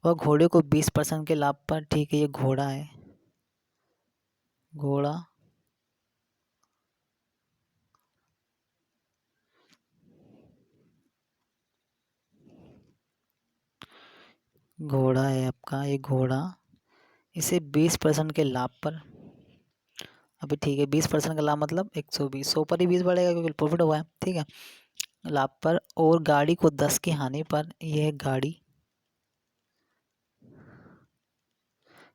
Speaker 1: वह घोड़े को 20% के लाभ पर, ठीक है, ये घोड़ा है, घोड़ा घोड़ा है आपका, ये घोड़ा, इसे 20% के लाभ पर, अभी ठीक है 20% का लाभ मतलब 120, 100 पर ही 20 बढ़ेगा क्योंकि प्रॉफिट हुआ है, ठीक है, लाभ पर। और गाड़ी को 10 की हानि पर, यह गाड़ी,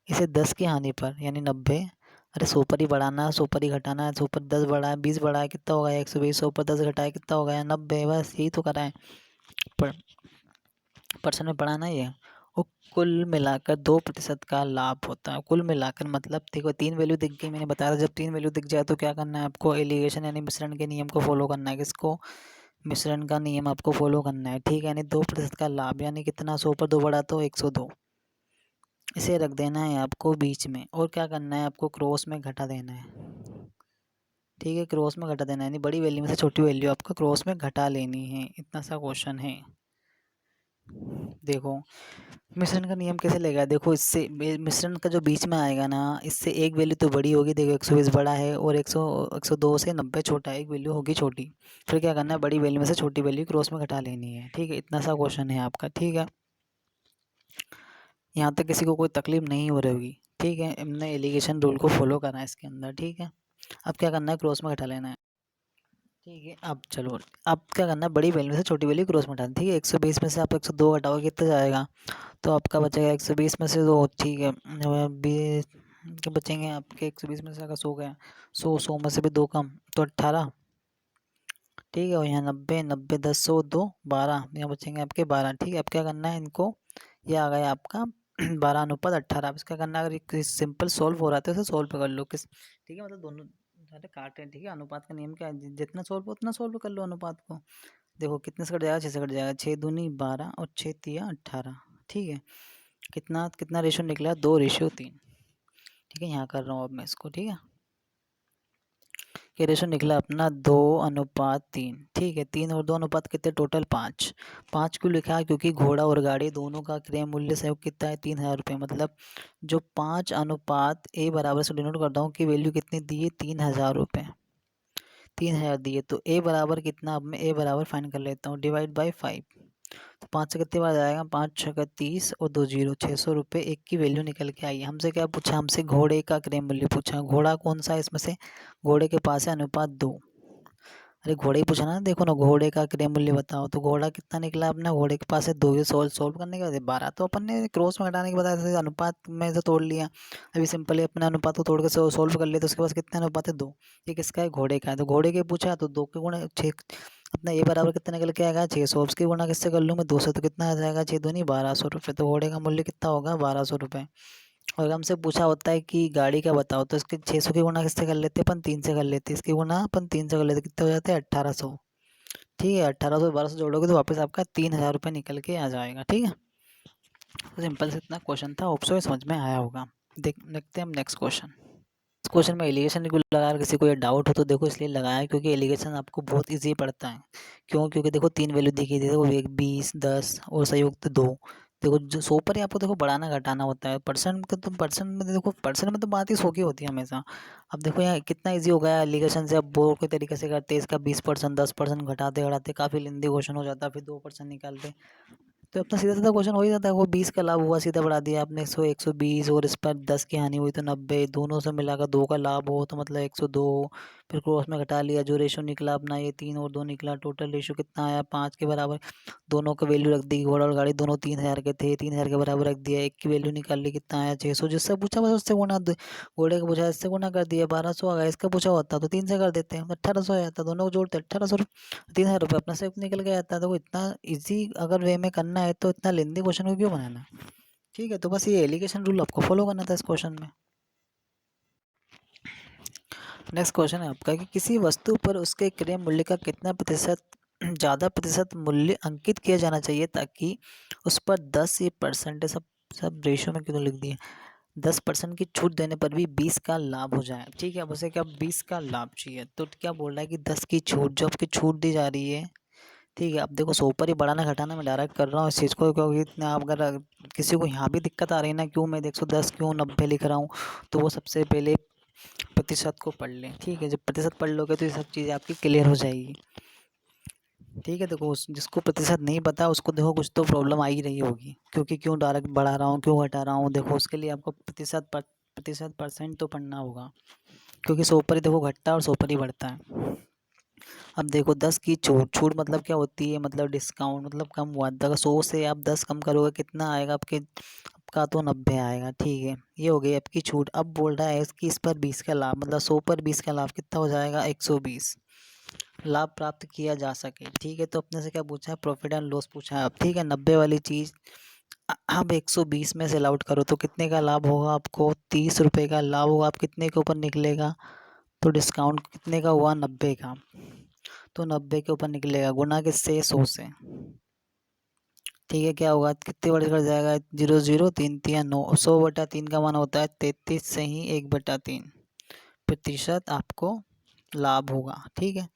Speaker 1: इसे 10 की हानि पर यानी 90, अरे 100 पर ही बढ़ाना है, 100 पर ही घटाना है, 100 पर 10 बढ़ा है 20 बढ़ा है कितना होगा 120, 100 पर 10 घटाए कितना होगा 90, बस यही तो करा है, पर परसेंट में बढ़ाना ही है। और कुल मिलाकर 2% का लाभ होता है, कुल मिलाकर मतलब देखो 3 वैल्यू दिख गई, मैंने बताया था जब 3 वैल्यू दिख जाए तो क्या करना है आपको, एलिगेशन यानी मिश्रण के नियम को फॉलो करना है, किसको, मिश्रण का नियम आपको फॉलो करना है, ठीक है। यानी 2% का लाभ यानी कितना, 100 पर 2 बढ़ा तो 102, इसे रख देना है आपको बीच में, और क्या करना है आपको क्रॉस में घटा देना है, ठीक है, क्रॉस में घटा देना है, यानी बड़ी वैल्यू में से छोटी वैल्यू आपको क्रॉस में घटा लेनी है, इतना सा क्वेश्चन है। देखो मिश्रण का नियम कैसे लेगा, देखो इससे मिश्रण का जो बीच में आएगा ना, इससे एक वैल्यू तो बड़ी होगी, देखो 120 बड़ा है और 102 से 90 छोटा है, एक वैल्यू होगी छोटी। फिर क्या करना है, बड़ी वैल्यू में से छोटी वैल्यू क्रॉस में घटा लेनी है, ठीक है। इतना सा क्वेश्चन है आपका, ठीक है। यहाँ तक किसी को कोई तकलीफ नहीं हो रही होगी, ठीक है। हमने एलिगेशन रूल को फॉलो करना है इसके अंदर, ठीक है। अब क्या करना है, क्रॉस में घटा लेना है, ठीक है। अब चलो, अब क्या करना है, बड़ी वैल्यू में से छोटी वैल्यू क्रॉस में घटाना, ठीक है। 120 में से आप 102 घटाओगे कितना जाएगा, तो आपका बचेगा 120 में से 2, ठीक है। बीस के बचेंगे आपके, 120 में से अगर 100 गया, 100 में से भी 2 कम तो 18, ठीक है। और यहाँ 90, 90 10 100 2 12, यहाँ बचेंगे आपके 12, ठीक है। अब क्या करना है इनको, ये आ गया आपका 12:18। अब इसका करना, अगर सिंपल सॉल्व हो रहा है तो इसे सॉल्व कर लो, किस, ठीक है। मतलब दोनों सारे काट रहे हैं, ठीक है। अनुपात का नियम क्या है, जितना सॉल्व हो उतना सॉल्व कर लो अनुपात को। देखो कितने से कट जाएगा, 6 से कट जाएगा, 6 दूनी 12 और 6 तिया 18, ठीक है। कितना कितना रेशो निकला, 2:3, ठीक है। यहाँ कर रहा हूँ अब मैं इसको, ठीक है। ये रेशो निकला अपना 2:3, ठीक है। 3 और 2 अनुपात कितने, टोटल 5। 5 क्यों लिखा है, क्योंकि घोड़ा और गाड़ी दोनों का क्रय मूल्य सहयोग कितना है, 3,000 रुपये। मतलब जो 5 अनुपात ए बराबर से डिनोट करता हूँ कि वैल्यू कितनी दी है, 3,000 रुपये, 3,000 दिए। तो ए बराबर कितना, अब मैं ए बराबर फाइंड कर लेता हूँ, डिवाइड बाई 5। तो 5 से कितने बार जाएगा, 5 छक्का 30 और 2 जीरो, 600 रुपये एक की वैल्यू निकल के आई है। हमसे क्या पूछा, हमसे घोड़े का क्रय मूल्य पूछा। घोड़ा कौन सा है इसमें से, घोड़े के पास है अनुपात 2। अरे घोड़े ही पूछा ना, देखो ना, घोड़े का क्रय मूल्य बताओ, तो घोड़ा कितना निकला अपना, घोड़े के पास है 2। ये सोल्व करने के बाद 12 तो अपन ने क्रॉस में घटाने के बाद ऐसे अनुपात में से तोड़ लिया। अभी सिंपली अपने अनुपात को तोड़ के सोल्व कर लिया, तो उसके पास कितना अनुपात है, 2। ये किसका है, घोड़े का है। तो घोड़े के पूछा तो 2 के गुणा 6, अपना ए बराबर कितना निकल के आएगा, 600। उसके गुणा किससे कर लूँ मैं, 2 से, तो कितना आ जाएगा, 6 दूनी 1200 रुपये। तो घोड़े का मूल्य कितना होगा, 1200 रुपये। और हमसे पूछा होता है कि गाड़ी का बताओ, तो इसके 600 की गुणा किससे कर लेते हैं, अपन 3 से कर लेते हैं। इसकी गुणा अपन 3 से कर लेते, कितने हो जाते हैं, 1800, ठीक है। 1800 1200 जोड़ोगे तो वापस आपका 3,000 रुपये निकल के आ जाएगा, ठीक है। तो सिंपल से इतना क्वेश्चन था, होप सो ये समझ में आया होगा। देखते हैं हम नेक्स्ट क्वेश्चन। इस क्वेश्चन में एलिगेशन को लगा, किसी को ये डाउट हो तो देखो इसलिए लगाया क्योंकि एलिगेशन आपको बहुत इजी पड़ता है। क्यों, क्योंकि देखो 3 वैल्यू दिखी थी, देखो 1 20 10 और संयुक्त 2। देखो जो 100 पर ही आपको देखो बढ़ाना घटाना होता है। परसेंट का तो परसेंट में देखो, परसेंट में तो बात ही 100 की होती है हमेशा। अब देखो यहाँ कितना इजी हो गया एलिगेशन से। अब बोर्ड के तरीके से करते हैं, इसका 20% 10% घटाते घटाते काफ़ी लेंदी क्वेश्चन हो जाता है, फिर 2% निकालते। तो अपना सीधा सीधा क्वेश्चन हो ही जाता है। वो 20 का लाभ हुआ, सीधा बढ़ा दिया आपने 100 120, और इस पर 10 की हानि हुई तो 90, दोनों से मिलाकर 2 का लाभ हो तो मतलब 102। फिर क्रॉस में घटा लिया, जो रेशो निकला अपना ये 3 और 2 निकला, टोटल रेशो कितना आया, 5 के बराबर। दोनों का वैल्यू रख दी, घोड़ा और गाड़ी दोनों 3,000 के थे, 3,000 के बराबर रख दिया। एक की वैल्यू निकाल ली, कितना आया, 600। जिससे पूछा बस उससे गुणा, घोड़े का पूछा इससे गुणा कर दिया, 1200 आ गया। इसका पूछा होता तो 3 से कर देते हैं, 1800 आ जाता, दोनों को जोड़ते 1800, 3,000 रुपये अपना से निकल के आता है। तो इतना इजी अगर वे में करना है तो इतना लेंदी क्वेश्चन को क्यों बनाना, ठीक है। तो बस ये एलिगेशन रूल आपको फॉलो करना था इस क्वेश्चन में। नेक्स्ट क्वेश्चन है आपका कि किसी वस्तु पर उसके क्रय मूल्य का कितना प्रतिशत, ज़्यादा प्रतिशत मूल्य अंकित किया जाना चाहिए ताकि उस पर 10% सब सब रेशो में क्यों लिख दिए, 10% की छूट देने पर भी 20 का लाभ हो जाए, ठीक है। अब उसे क्या 20 का लाभ चाहिए, तो क्या बोल रहा है कि 10 की छूट, जो आपकी छूट दी जा रही है, ठीक है। अब देखो 100 पर ही बढ़ाना घटाना मैं डायरेक्ट कर रहा हूँ इस चीज़ को, क्योंकि इतना आप अगर किसी को यहाँ भी दिक्कत आ रही है ना, क्यों मैं 110 क्यों 90 लिख रहा हूँ, तो वो सबसे पहले प्रतिशत को पढ़ लें, ठीक है। जब प्रतिशत पढ़ लोगे तो ये सब चीज़ें आपकी क्लियर हो जाएगी, ठीक है। देखो जिसको प्रतिशत नहीं पता उसको देखो कुछ तो प्रॉब्लम आ ही रही होगी, क्योंकि क्यों डायरेक्ट बढ़ा रहा हूँ, क्यों घटा रहा हूँ। देखो उसके लिए आपको प्रतिशत परसेंट तो पढ़ना होगा, क्योंकि 100 पर ही देखो घटता है और 100 पर ही बढ़ता है। अब देखो 10 की छूट, छूट मतलब क्या होती है, मतलब डिस्काउंट, मतलब कम हुआ। अगर 100 से आप 10 कम करोगे कितना आएगा आपके, आपका तो 90 आएगा, ठीक है। ये हो गई आपकी छूट। अब बोल रहा है कि इस पर 20 का लाभ, मतलब 100 पर 20 का लाभ कितना हो जाएगा, 120 लाभ प्राप्त किया जा सके, ठीक है। तो अपने से क्या पूछा है, प्रॉफिट एंड लॉस पूछा है। अब ठीक है, 90 वाली चीज़ अब 120 में से आउट करो तो कितने का लाभ होगा आपको, 30 रुपये का लाभ होगा। आप कितने के ऊपर निकलेगा, तो डिस्काउंट कितने का हुआ, 90 का, तो 90 के ऊपर निकलेगा, गुना किससे, 100 से, ठीक है। क्या होगा, कितने बड़े कर जाएगा, 0 0 3 3 9, 100/3 का मान होता है 33 से ही 1/3 प्रतिशत आपको लाभ होगा, ठीक है।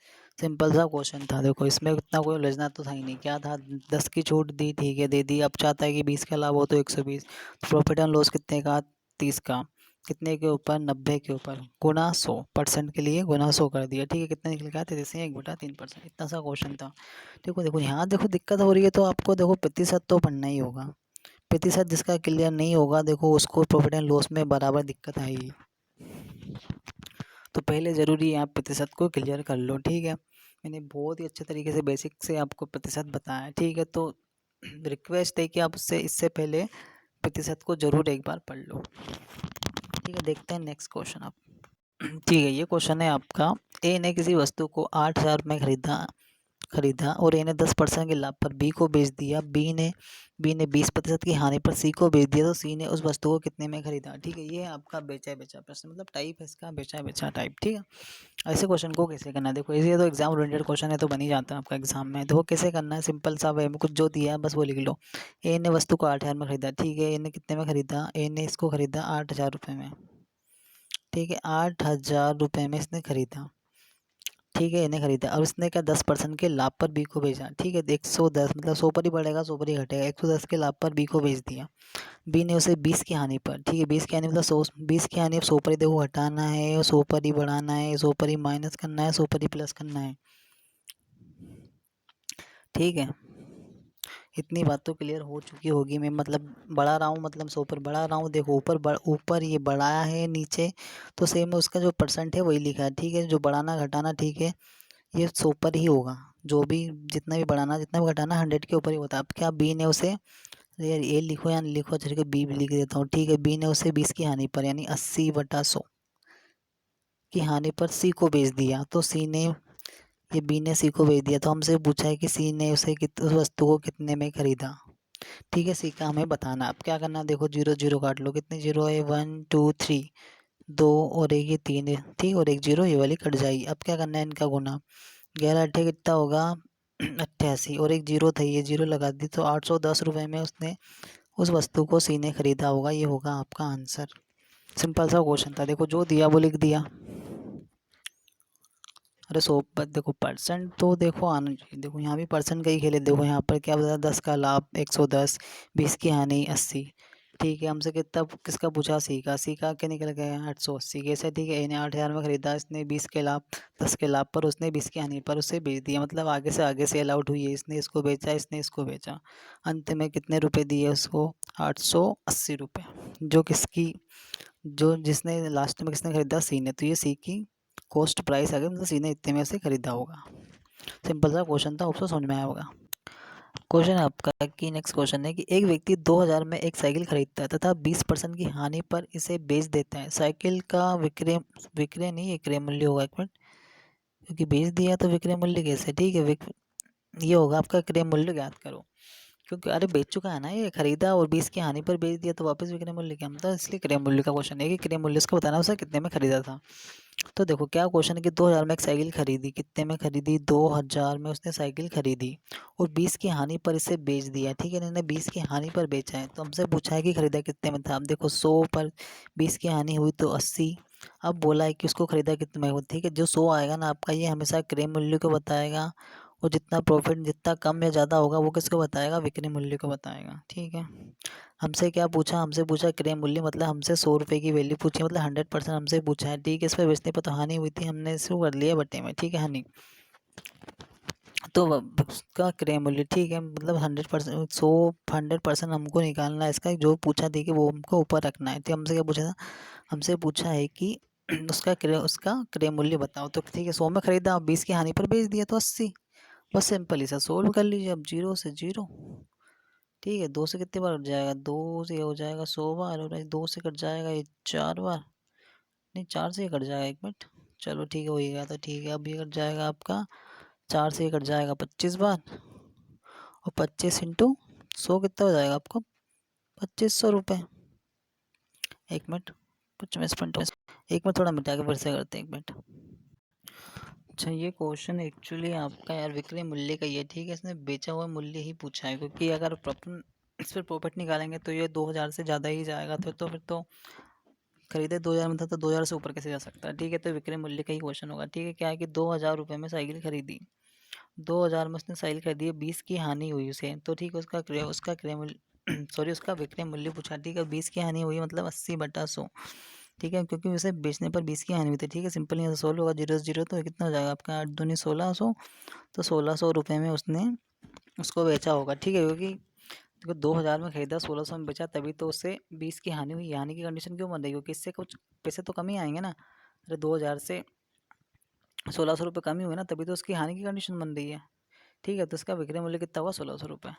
Speaker 1: सिंपल सा क्वेश्चन था। देखो इसमें इतना कोई उलझना तो था ही नहीं। क्या था, 10 की छूट दी, ठीक है दे दी। अब चाहता है कि 20 का लाभ हो तो 120। प्रॉफिट एंड लॉस कितने का, 30 का। कितने के ऊपर, 90 के ऊपर, गुना 100% के लिए गुना 100 कर दिया, ठीक है। कितना निकल गया, 1/3%। इतना सा क्वेश्चन था। देखो देखो यहाँ देखो दिक्कत हो रही है तो आपको देखो प्रतिशत तो पढ़ना ही होगा। प्रतिशत जिसका क्लियर नहीं होगा देखो उसको प्रॉफिट एंड लॉस में बराबर दिक्कत आएगी। तो पहले ज़रूरी है आप प्रतिशत को क्लियर कर लो, ठीक है। मैंने बहुत ही अच्छे तरीके से बेसिक से आपको प्रतिशत बताया, ठीक है। तो रिक्वेस्ट है कि आप उससे इससे पहले प्रतिशत को ज़रूर एक बार पढ़ लो, ठीक है। देखते हैं नेक्स्ट क्वेश्चन आप। ठीक है, ये क्वेश्चन है आपका। ए ने किसी वस्तु को 8,000 में खरीदा और ए ने 10% के लाभ पर बी को बेच दिया। बी ने 20% की हानि पर सी को बेच दिया, तो सी ने उस वस्तु को कितने में खरीदा, ठीक है। ये है आपका बेचा बेचा प्रश्न, मतलब टाइप है इसका बेचा बेचा टाइप, ठीक है। ऐसे क्वेश्चन को कैसे करना है, देखो इसे तो एग्जाम ओरिएंटेड क्वेश्चन है तो बन ही जाता है आपका एग्जाम में। देखो कैसे करना है, सिंपल सा वे में कुछ जो दिया है बस वो लिख लो। ए ने वस्तु को 8,000 में खरीदा, ठीक है। ए ने कितने में खरीदा, ए ने इसको खरीदा 8,000 रुपये में, ठीक है। 8,000 रुपये में इसने खरीदा, ठीक है। इन्हें खरीदा और इसने क्या 10% के लाभ पर बी को बेचा, ठीक है। 110 मतलब 100 पर ही बढ़ेगा 100 पर ही घटेगा। 110 के लाभ पर बी को बेच दिया। बी ने उसे 20 की हानि पर, ठीक है। 20 की हानि मतलब 100, 20 की हानि अब 100 पर ही देखो घटाना है, 100 पर ही बढ़ाना है, 100 पर ही माइनस करना है, 100 पर ही प्लस करना है, ठीक है। इतनी बात तो क्लियर हो चुकी होगी। मैं मतलब बढ़ा रहा हूँ, मतलब 100 पर बढ़ा रहा हूँ। देखो ऊपर ये बढ़ाया है, नीचे तो सेम है उसका जो परसेंट है वही लिखा है, ठीक है। जो बढ़ाना घटाना, ठीक है, ये 100 पर ही होगा। जो भी जितना भी बढ़ाना जितना भी घटाना 100 के ऊपर ही होता है। अब क्या बी ने उसे, यार ए लिखो या नहीं लिखो, अच्छा बी भी लिख देता हूँ, ठीक है। बी ने उसे 20 की हानि पर यानी 80/100 की हानि पर सी को बेच दिया। तो सी ने, ये बी ने सी को बेच दिया, तो हमसे पूछा है कि सी ने उसे उस वस्तु को कितने में खरीदा, ठीक है। सी का हमें बताना। अब क्या करना, देखो जीरो जीरो काट लो। कितने जीरो है, 1 2 3, 2 और एक ये 3 है, ठीक। और एक जीरो ये वाली कट जाएगी। अब क्या करना है, इनका गुना। 11 अट्ठे कितना होगा 88, और एक जीरो था ये जीरो लगा दी, तो 810 रुपये में उसने उस वस्तु को सी ने खरीदा होगा। ये होगा आपका आंसर। सिंपल सा क्वेश्चन था। देखो जो दिया वो लिख दिया। अरे 100 पर देखो परसेंट तो देखो आना चाहिए। देखो यहाँ भी परसेंट का ही खेले। देखो यहाँ पर क्या बताया, 10 का लाभ 110, 20 की हानि 80, ठीक है। हमसे कितना किसका पूछा, सी का। सी का क्या निकल गया 880 कैसे, ठीक है। इन्हें 8,000 में खरीदा, इसने 20 के लाभ 10 के लाभ पर, उसने 20 की हानि पर उसे बेच दिया। मतलब आगे से अलाउट हुई है, इसने इसको बेचा, इसने इसको बेचा। अंत में कितने रुपए दिए उसको, 880 रुपये। जो किसकी, जो जिसने लास्ट में किसने खरीदा, सी ने। तो ये सी की कॉस्ट प्राइस आ गई, मतलब सी ने इतने में से खरीदा होगा। सिंपल सा क्वेश्चन था, आपको समझ में आया होगा। क्वेश्चन आपका कि नेक्स्ट क्वेश्चन है कि एक व्यक्ति 2,000 में एक साइकिल खरीदता है तथा 20% की हानि पर इसे बेच देता है। साइकिल का विक्रय विक्रय नहीं, ये क्रय मूल्य होगा, एक मिनट, क्योंकि बेच दिया तो विक्रय मूल्य कैसे, ठीक है। ये होगा आपका क्रय मूल्य, ज्ञात करो। क्योंकि अरे बेच चुका है ना, ये खरीदा और 20 की हानि पर बेच दिया तो वापस विक्रय मूल्य क्या मतलब, इसलिए क्रय मूल्य का क्वेश्चन है कि क्रय मूल्य उसका बताना उसे कितने में खरीदा था। तो देखो क्या क्वेश्चन है कि 2,000 में एक साइकिल खरीदी, कितने में खरीदी, 2,000 में उसने साइकिल खरीदी और 20 की हानि पर इसे बेच दिया, ठीक है। इन्होंने 20 की हानि पर बेचा है, तो हमसे पूछा है कि खरीदा कितने में था। अब देखो 100 पर 20 की हानि हुई तो 80। अब बोला है कि उसको खरीदा कितने में, ठीक है। जो 100 आएगा ना आपका, ये हमेशा क्रय मूल्य को बताएगा, और जितना प्रॉफिट जितना कम या ज़्यादा होगा वो किसको बताएगा, विक्रय मूल्य को बताएगा, ठीक है। हमसे क्या पूछा, हमसे पूछा क्रय मूल्य, मतलब हमसे 100 रुपये की वैल्यू पूछी, मतलब 100% हमसे पूछा है, ठीक है। इस पर बेचने पर तो हानि हुई थी, हमने इसको कर लिया बटे में, ठीक है, हानि। तो उसका क्रय मूल्य, ठीक है, मतलब 100%, 100% हमको निकालना है इसका। जो पूछा देखिए वो हमको ऊपर रखना है। तो हमसे क्या पूछा था, हमसे पूछा है कि उसका क्रय मूल्य बताओ। तो ठीक है, 100 में खरीदा, 20 की हानि पर बेच दिया तो 80। बस सिंपल ही सा सोल्व कर लीजिए। अब जीरो से जीरो, ठीक है। 2 से कितने बार कट जाएगा, 2 से हो जाएगा 100 बार, और 2 से कट जाएगा ये 4 बार, नहीं 4 से ही कट जाएगा, एक मिनट, चलो ठीक है हो ही गया तो ठीक है। अब ये कट जाएगा आपका, 4 से ही कट जाएगा 25 बार, और 25 इंटू 100 कितना हो जाएगा आपको, 2500 रुपये। एक मिनट, 25 एक मिनट, थोड़ा मिटा के फिर से करते हैं, एक मिनट। अच्छा ये क्वेश्चन एक्चुअली आपका यार विक्रय मूल्य का ही है, ठीक है। इसने बेचा हुआ मूल्य ही पूछा है, क्योंकि अगर प्रॉफिट इस पर प्रॉफिट निकालेंगे तो ये 2,000 से ज़्यादा ही जाएगा, तो फिर तो खरीदे 2000 में था तो 2000 से ऊपर कैसे जा सकता है। ठीक है, तो विक्रय मूल्य का ही क्वेश्चन होगा। ठीक है, क्या है कि 2000 रुपये में साइकिल खरीदी, 2000 में उसने साइकिल खरीदी है, 20 की हानि हुई उसे, तो ठीक है उसका क्रय मूल्य सॉरी उसका विक्रय मूल्य पूछा। ठीक है, 20 की हानि हुई मतलब 80/100। ठीक है, क्योंकि उसे बेचने पर 20 की हानि हुई थी। ठीक है, सिंपल यहाँ से सोल्व होगा, 0 से 0 तो कितना हो जाएगा आपका 8 दूनी 1600, तो 1600 रुपये में उसने उसको बेचा होगा। ठीक है, क्योंकि देखो 2000 में खरीदा 1600 में बेचा, तभी तो उससे 20 की हानि हुई। हानि की कंडीशन क्यों बन रही है, क्योंकि इससे कुछ पैसे तो कम ही आएंगे ना। अरे 2000 से 1600 रुपये कम ही हुए ना, तभी तो उसकी हानि की कंडीशन बन रही है। ठीक है, तो इसका विक्रय मूल्य कितना हुआ 1600 रुपये।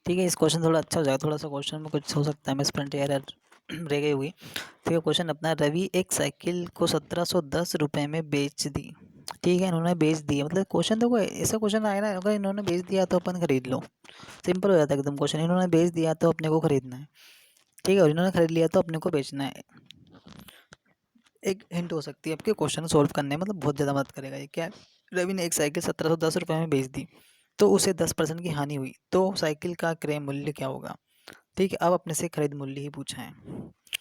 Speaker 1: ठीक है, इस क्वेश्चन थोड़ा अच्छा हो जाएगा, थोड़ा सा क्वेश्चन में कुछ हो सकता है मिस प्रिंट एरर रह गई हुई। ठीक है, क्वेश्चन अपना, रवि एक साइकिल को 1710 रुपये में बेच दी। ठीक है, इन्होंने बेच दिया, मतलब क्वेश्चन देखो ऐसा क्वेश्चन आएगा ना, अगर इन्होंने बेच दिया तो अपन खरीद लो, सिंपल हो जाता है एकदम क्वेश्चन। इन्होंने बेच दिया तो अपने को खरीदना है। ठीक है, और इन्होंने खरीद लिया तो अपने को बेचना है। एक हिंट हो सकती है आपके क्वेश्चन सॉल्व करने में, मतलब बहुत ज़्यादा मदद करेगा ये। क्या है, रवि ने एक साइकिल 1710 रुपये में बेच दी, तो उसे 10% की हानि हुई, तो साइकिल का क्रय मूल्य क्या होगा। ठीक है, अब अपने से खरीद मूल्य ही पूछा है।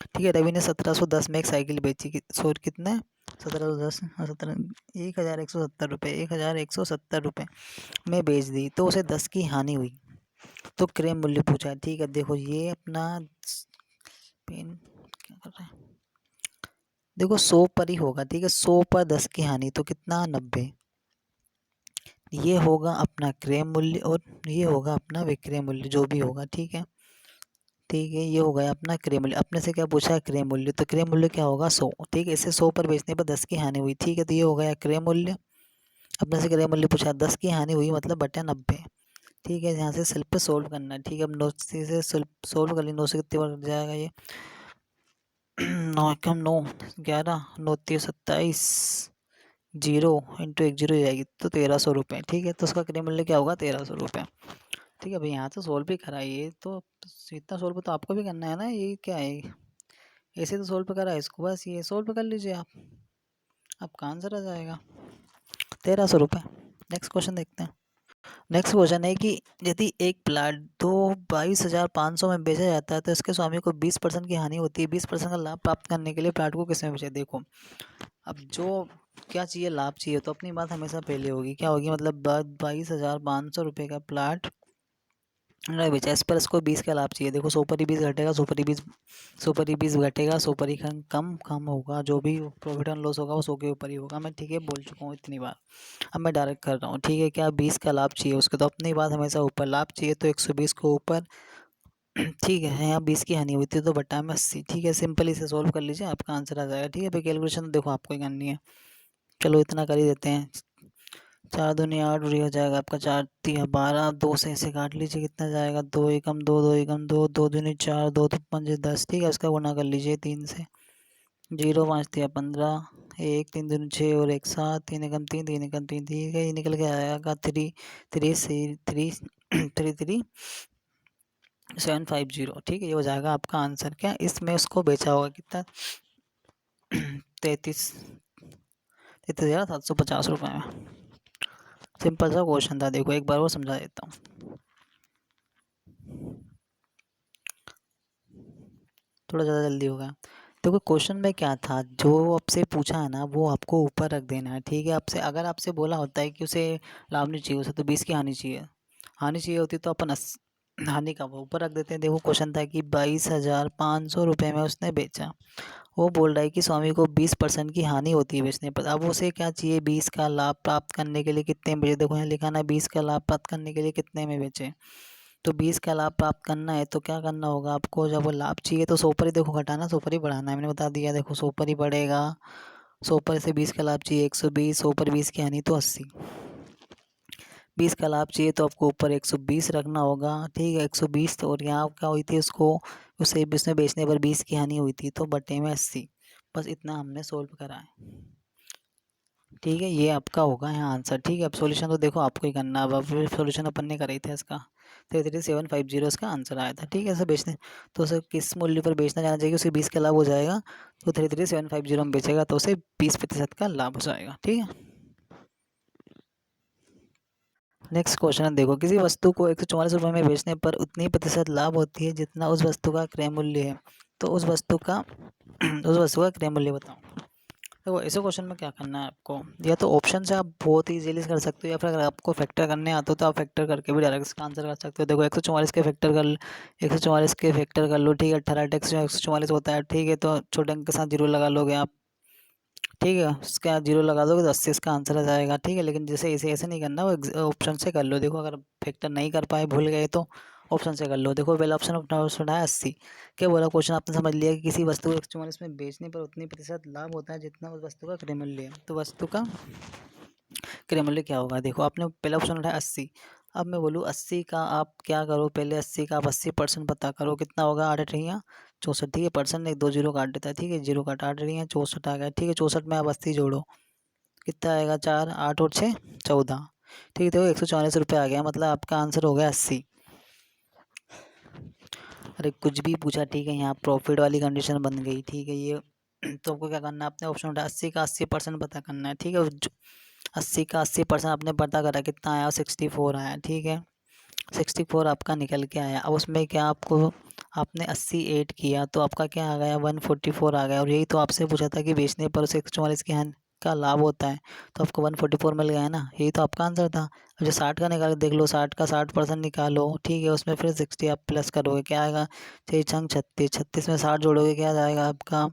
Speaker 1: ठीक है, रवि ने 1710 में एक साइकिल बेची, कितना 1710 17 1170 रुपये, 1170 रुपये में बेच दी, तो उसे 10 की हानि हुई, तो क्रय मूल्य पूछा है। ठीक है, देखो ये अपना पेन क्या कर रहा है, देखो 100 पर ही होगा। ठीक है, 100 पर 10 की हानि तो कितना 90, ये होगा अपना क्रय मूल्य और ये होगा अपना विक्रय मूल्य जो भी होगा। ठीक है, ठीक है, ये हो गया अपना क्रय मूल्य। अपने से क्या पूछा है, क्रय मूल्य, तो क्रय मूल्य क्या होगा 100। ठीक है, इसे 100 पर बेचने पर 10 की हानि हुई। ठीक है, तो ये हो गया क्रय मूल्य। अपने से क्रय मूल्य पूछा, 10 की हानि हुई मतलब बटा 90। ठीक है, यहाँ से सेल पे सोल्व करना है। ठीक है, अब 9 से सोल्व कर ली, 9 से कितनी बार कट जाएगा ये 9 एकम 9, 11 9 3 27, 0 इंटू 1 0 हो जाएगी, तो 1300 रुपये। ठीक है, तो उसका क्रय मूल्य क्या होगा 1300 रुपये। ठीक है भाई, यहाँ तो सोल्व भी करा है ये, तो इतना सोल्व तो आपको भी करना है ना। ये क्या है, ऐसे तो सोल्व करा है इसको, बस ये सोल्व कर लीजिए आप, आपका आंसर आ जाएगा 1300 रुपये। नेक्स्ट क्वेश्चन देखते हैं। नेक्स्ट क्वेश्चन है कि यदि एक प्लाट तो 22,500 में बेचा जाता है, तो इसके स्वामी को 20% की हानि होती है। 20% का लाभ प्राप्त करने के लिए प्लाट को किस में बेचे। देखो, अब जो क्या चाहिए, लाभ चाहिए, तो अपनी बात हमेशा पहले होगी, क्या होगी, मतलब 22,500 रुपये का प्लाट नहीं बेचा, इस पर इसको 20 का लाभ चाहिए। देखो 100 पर ही 20 घटेगा, 100 पर ही 20, 100 पर ही 20 घटेगा, 100 पर ही कम होगा, जो भी प्रॉफिट एंड लॉस होगा वो 100 के ऊपर ही होगा। मैं ठीक है बोल चुका हूँ इतनी बार, अब मैं डायरेक्ट कर रहा हूँ। ठीक है, क्या 20 का लाभ चाहिए उसको, तो अपनी बात हमेशा ऊपर, लाभ चाहिए तो 120 को ऊपर। ठीक है, यहाँ 20 की हानि हुई थी तो बटा में 80। ठीक है, सिंपल इसे सोल्व कर लीजिए, आपका आंसर आ जाएगा। ठीक है भाई, कैलकुलेशन तो देखो आपको ही करनी है, चलो इतना कर ही देते हैं। 4 दूनी 8 और ये हो जाएगा आपका 4 3 12, 2 से ऐसे काट लीजिए, कितना जाएगा 2 एकम 2 2 एकम 2, 2 दूनी 4, 2 तो 5 10। ठीक है, इसका गुना कर लीजिए 3 से, 0 5 3 15, 1 3 दूनी 6 और 1 7, 3 एकम 3 3 एकम 3। ठीक है, ये निकल के आएगा 3 3 से 3 3 3 750। ठीक है, ये हो जाएगा आपका आंसर। क्या इसमें उसको बेचा होगा कितना 33,750 रुपये में। सिंपल सा क्वेश्चन था, देखो एक बार वो समझा देता हूँ, थोड़ा ज़्यादा जल्दी होगा। देखो क्वेश्चन में क्या था, जो आपसे पूछा है ना वो आपको ऊपर रख देना है। ठीक है, आपसे अगर आपसे बोला होता है कि उसे लाभ नहीं चाहिए, उसे तो 20 की हानि चाहिए, हानि चाहिए होती तो अपन हानि का वो ऊपर रख देते हैं। देखो क्वेश्चन था कि 22,500 रुपये में उसने बेचा, वो बोल रहा है कि स्वामी को 20% की हानि होती है बेचने पर। अब उसे क्या चाहिए, 20 का लाभ प्राप्त करने के लिए कितने में बेचे। देखो यहाँ लिखा ना 20 का लाभ प्राप्त करने के लिए कितने में बेचे, तो 20 का लाभ प्राप्त करना है तो क्या करना होगा आपको, जब वो लाभ चाहिए तो 100 पर ही देखो घटाना, 100 पर ही बढ़ाना है, मैंने बता दिया। देखो 100 पर ही बढ़ेगा, 100 पर से 20 का लाभ चाहिए 120, 100 पर 20 की हानि तो 80, 20 का लाभ चाहिए तो आपको ऊपर 120 रखना होगा। ठीक है, 120, तो और यहाँ क्या हुई थी उसको, उसे उसने बेचने पर 20 की हानि हुई थी, तो बटे में 80। बस इतना हमने सोल्व करा है। ठीक है, ये आपका होगा यहाँ आंसर। ठीक है, अब सॉल्यूशन तो देखो आपको ही करना है, अब सॉल्यूशन अपन ने करा ही था इसका, 33750 इसका आंसर आया था। ठीक है, इसे बेचने तो उसे किस मूल्य पर बेचना जाना चाहिए, उसे 20 का लाभ हो जाएगा, तो 33750 में बेचेगा तो उसे 20% का लाभ हो जाएगा। ठीक है, नेक्स्ट क्वेश्चन है, देखो किसी वस्तु को 144 रुपये में बेचने पर उतनी प्रतिशत लाभ होती है जितना उस वस्तु का क्रय मूल्य है। तो उस वस्तु का उस वस्तु का क्रय मूल्य बताओ। देखो ऐसे क्वेश्चन में क्या करना है आपको, या तो ऑप्शन से आप बहुत ईजीली कर सकते हो, या फिर अगर आपको फैक्टर करने आता हो तो आप फैक्टर करके भी डायरेक्ट इसका आंसर कर सकते हो। देखो 144 के फैक्टर कर 144 के फैक्टर कर लो, ठीक है। 18 टेक्स 144 होता है, ठीक है। तो छोटे अंक के साथ जीरो लगा लोगे आप, ठीक है। उसका जीरो लगा दोगे तो 80 इसका आंसर आ जाएगा, ठीक है। लेकिन जैसे ऐसे ऐसे नहीं करना, वो ऑप्शन से कर लो। देखो अगर फैक्टर नहीं कर पाए, भूल गए, तो ऑप्शन से कर लो। देखो पहला ऑप्शन अपना उठाया 80। क्या बोला क्वेश्चन, आपने समझ लिया कि किसी वस्तु को 144 में बेचने पर उतनी प्रतिशत लाभ होता है जितना उस वस्तु का क्रय मूल्य है। तो वस्तु का क्रय मूल्य क्या होगा, देखो आपने पहला ऑप्शन उठाया 80। अब मैं बोलूँ 80 का आप क्या करो, पहले 80 का आप 80% पता करो कितना होगा। 8 अठियाँ 64, ठीक है। परसेंट एक 2 जीरो काट देता है, ठीक है। जीरो काटा 8 अठियाँ 64 आ गया, ठीक है। 64 में आप 80 जोड़ो, कितना आएगा, 4 8 और 6 14, ठीक है। देखो 144 आ गया, मतलब आपका आंसर हो गया 80। अरे कुछ भी पूछा, ठीक है। यहाँ प्रॉफिट वाली कंडीशन बन गई, ठीक है। ये तो आपको क्या करना है, आपने ऑप्शन उठा 80 का 80% पता करना है, ठीक है। 80 का 80% आपने पता करा, कितना आया, 64 आया, ठीक है। 64 आपका निकल के आया। अब उसमें क्या आपको, आपने 80 ऐड किया तो आपका क्या आ गया, 144 आ गया। और यही तो आपसे पूछा था कि बेचने पर उसे 144 के का लाभ होता है, तो आपको 144 मिल गया है ना, यही तो आपका आंसर था। अब जो 60 का निकाल देख लो, 60 का 60% निकालो, ठीक है। उसमें फिर 60 आप प्लस करोगे, क्या आएगा, 6 छंग 36, 36 में 60 जोड़ोगे, क्या जाएगा आपका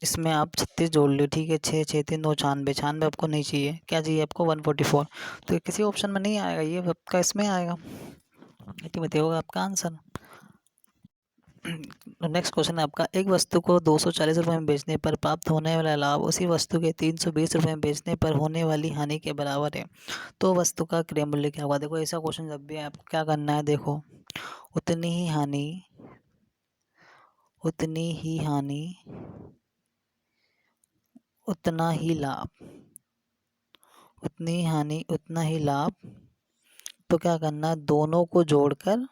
Speaker 1: इसमें आप 36 जोड़ लो, ठीक है। 6 6 3 9 96, 96 आपको नहीं चाहिए, क्या चाहिए आपको, 144। तो ये किसी ऑप्शन में नहीं आएगा, ये आपका इसमें आएगा, ठीक है। होगा आपका आंसर। नेक्स्ट क्वेश्चन है आपका, एक वस्तु को 240 रुपये में बेचने पर प्राप्त होने वाला लाभ उसी वस्तु के 320 रुपये में बेचने पर होने वाली हानि के बराबर है, तो वस्तु का क्रय मूल्य क्या होगा। देखो ऐसा क्वेश्चन जब भी है, आपको क्या करना है, देखो उतनी ही हानि उतनी ही हानि उतना ही लाभ, उतनी हानि उतना ही लाभ। तो क्या करना है, दोनों को जोड़कर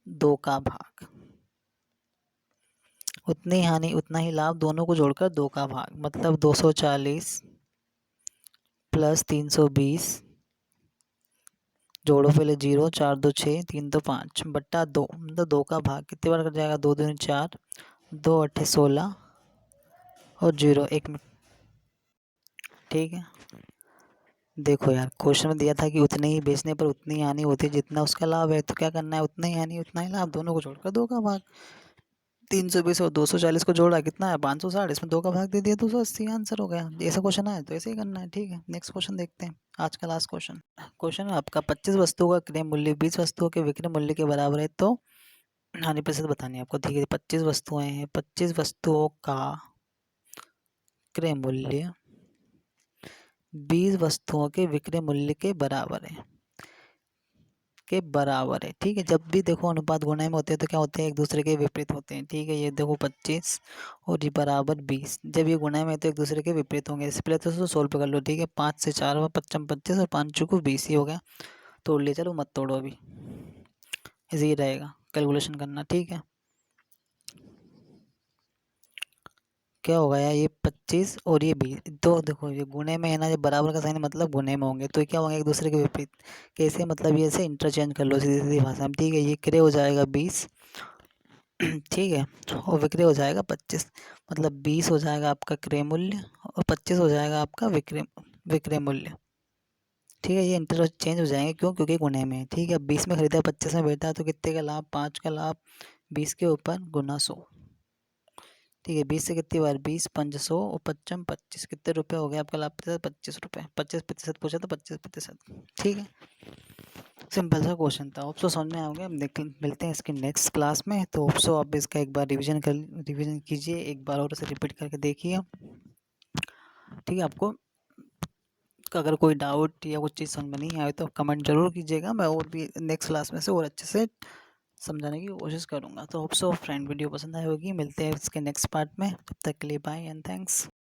Speaker 1: 2 का भाग, उतनी हानि उतना ही लाभ, दोनों को जोड़कर 2 का भाग, मतलब 240 प्लस 320, जोड़ो पहले जीरो, 4 2 6 3 2 5 बट्टा 2, मतलब 2 का भाग कितने बार कर जाएगा, 2 दूनी 4, 2 8 16 और जीरो 1 मिनट, ठीक है। देखो यार क्वेश्चन में दिया था कि उतने ही बेचने पर उतनी हानि होती है जितना उसका लाभ है, तो क्या करना है, उतना ही हानि उतना ही लाभ, दोनों को जोड़कर 2 का भाग। 320 और 240 को जोड़ा, कितना है, 560, इसमें 2 का भाग दे दिया, 280 आंसर हो गया। ऐसा क्वेश्चन आए तो ऐसे ही करना है, ठीक है। नेक्स्ट क्वेश्चन देखते हैं, आज का लास्ट क्वेश्चन। क्वेश्चन है आपका, 25 वस्तुओं का क्रय मूल्य 20 वस्तुओं के विक्रय मूल्य के बराबर है, तो हानि प्रतिशत बतानी है आपको, ठीक है। 25 वस्तुएं हैं, 25 वस्तुओं का क्रय मूल्य 20 वस्तुओं के विक्रय मूल्य के बराबर है, ठीक है। जब भी देखो अनुपात गुणा में होते हैं तो क्या होते हैं, एक दूसरे के विपरीत होते हैं, ठीक है। ये देखो 25 और ये बराबर 20, जब ये गुणा में है तो एक दूसरे के विपरीत होंगे। इस पहले तो सोल्व कर लो, ठीक है। 5 से 4 हुआ 55 25 और 5 को 20 ही हो गया। तोड़ ले, चलो मत तोड़ो अभी, ऐसे ही रहेगा, कैलकुलेशन करना, ठीक है। क्या होगा यार, ये 25 और ये 20, तो देखो ये गुणे में है ना, ये बराबर का साइन मतलब गुणे में होंगे, तो क्या होंगे, एक दूसरे के विपरीत। कैसे, मतलब ये ऐसे इंटरचेंज कर लो सीधी सीधी भाषा में, ठीक है। ये क्रय हो जाएगा 20, ठीक है। और विक्रय हो जाएगा 25, मतलब 20 हो जाएगा आपका क्रय मूल्य और 25 हो जाएगा आपका विक्रय विक्रय मूल्य, ठीक है। ये इंटरचेंज हो जाएंगे, क्यों, क्योंकि गुणे में है, ठीक है। 20 में खरीदा 25 में बेचा, तो कितने का लाभ, 5 का लाभ, 20 के ऊपर गुना 100, ठीक है। 20 से कितनी बार, 20 5 100 और 55 25, कितने रुपए हो गए आपका लाभ प्रतिशत, 25 रुपये, 25% पूछा तो 25%, ठीक है। सिंपल सा क्वेश्चन था, होप सो समझ में आओगे। हम देख मिलते हैं इसके नेक्स्ट क्लास में, तो होप सो आप इसका एक बार रिवीजन कीजिए, एक बार और इसे रिपीट करके देखिए, ठीक है। आपको अगर कोई डाउट या कुछ चीज़ समझ में नहीं आए तो कमेंट जरूर कीजिएगा, मैं और भी नेक्स्ट क्लास में से और अच्छे से समझाने की कोशिश करूँगा। तो होप सो फ्रेंड वीडियो पसंद आई होगी, मिलते हैं इसके नेक्स्ट पार्ट में, तब तक के लिए बाय एंड थैंक्स।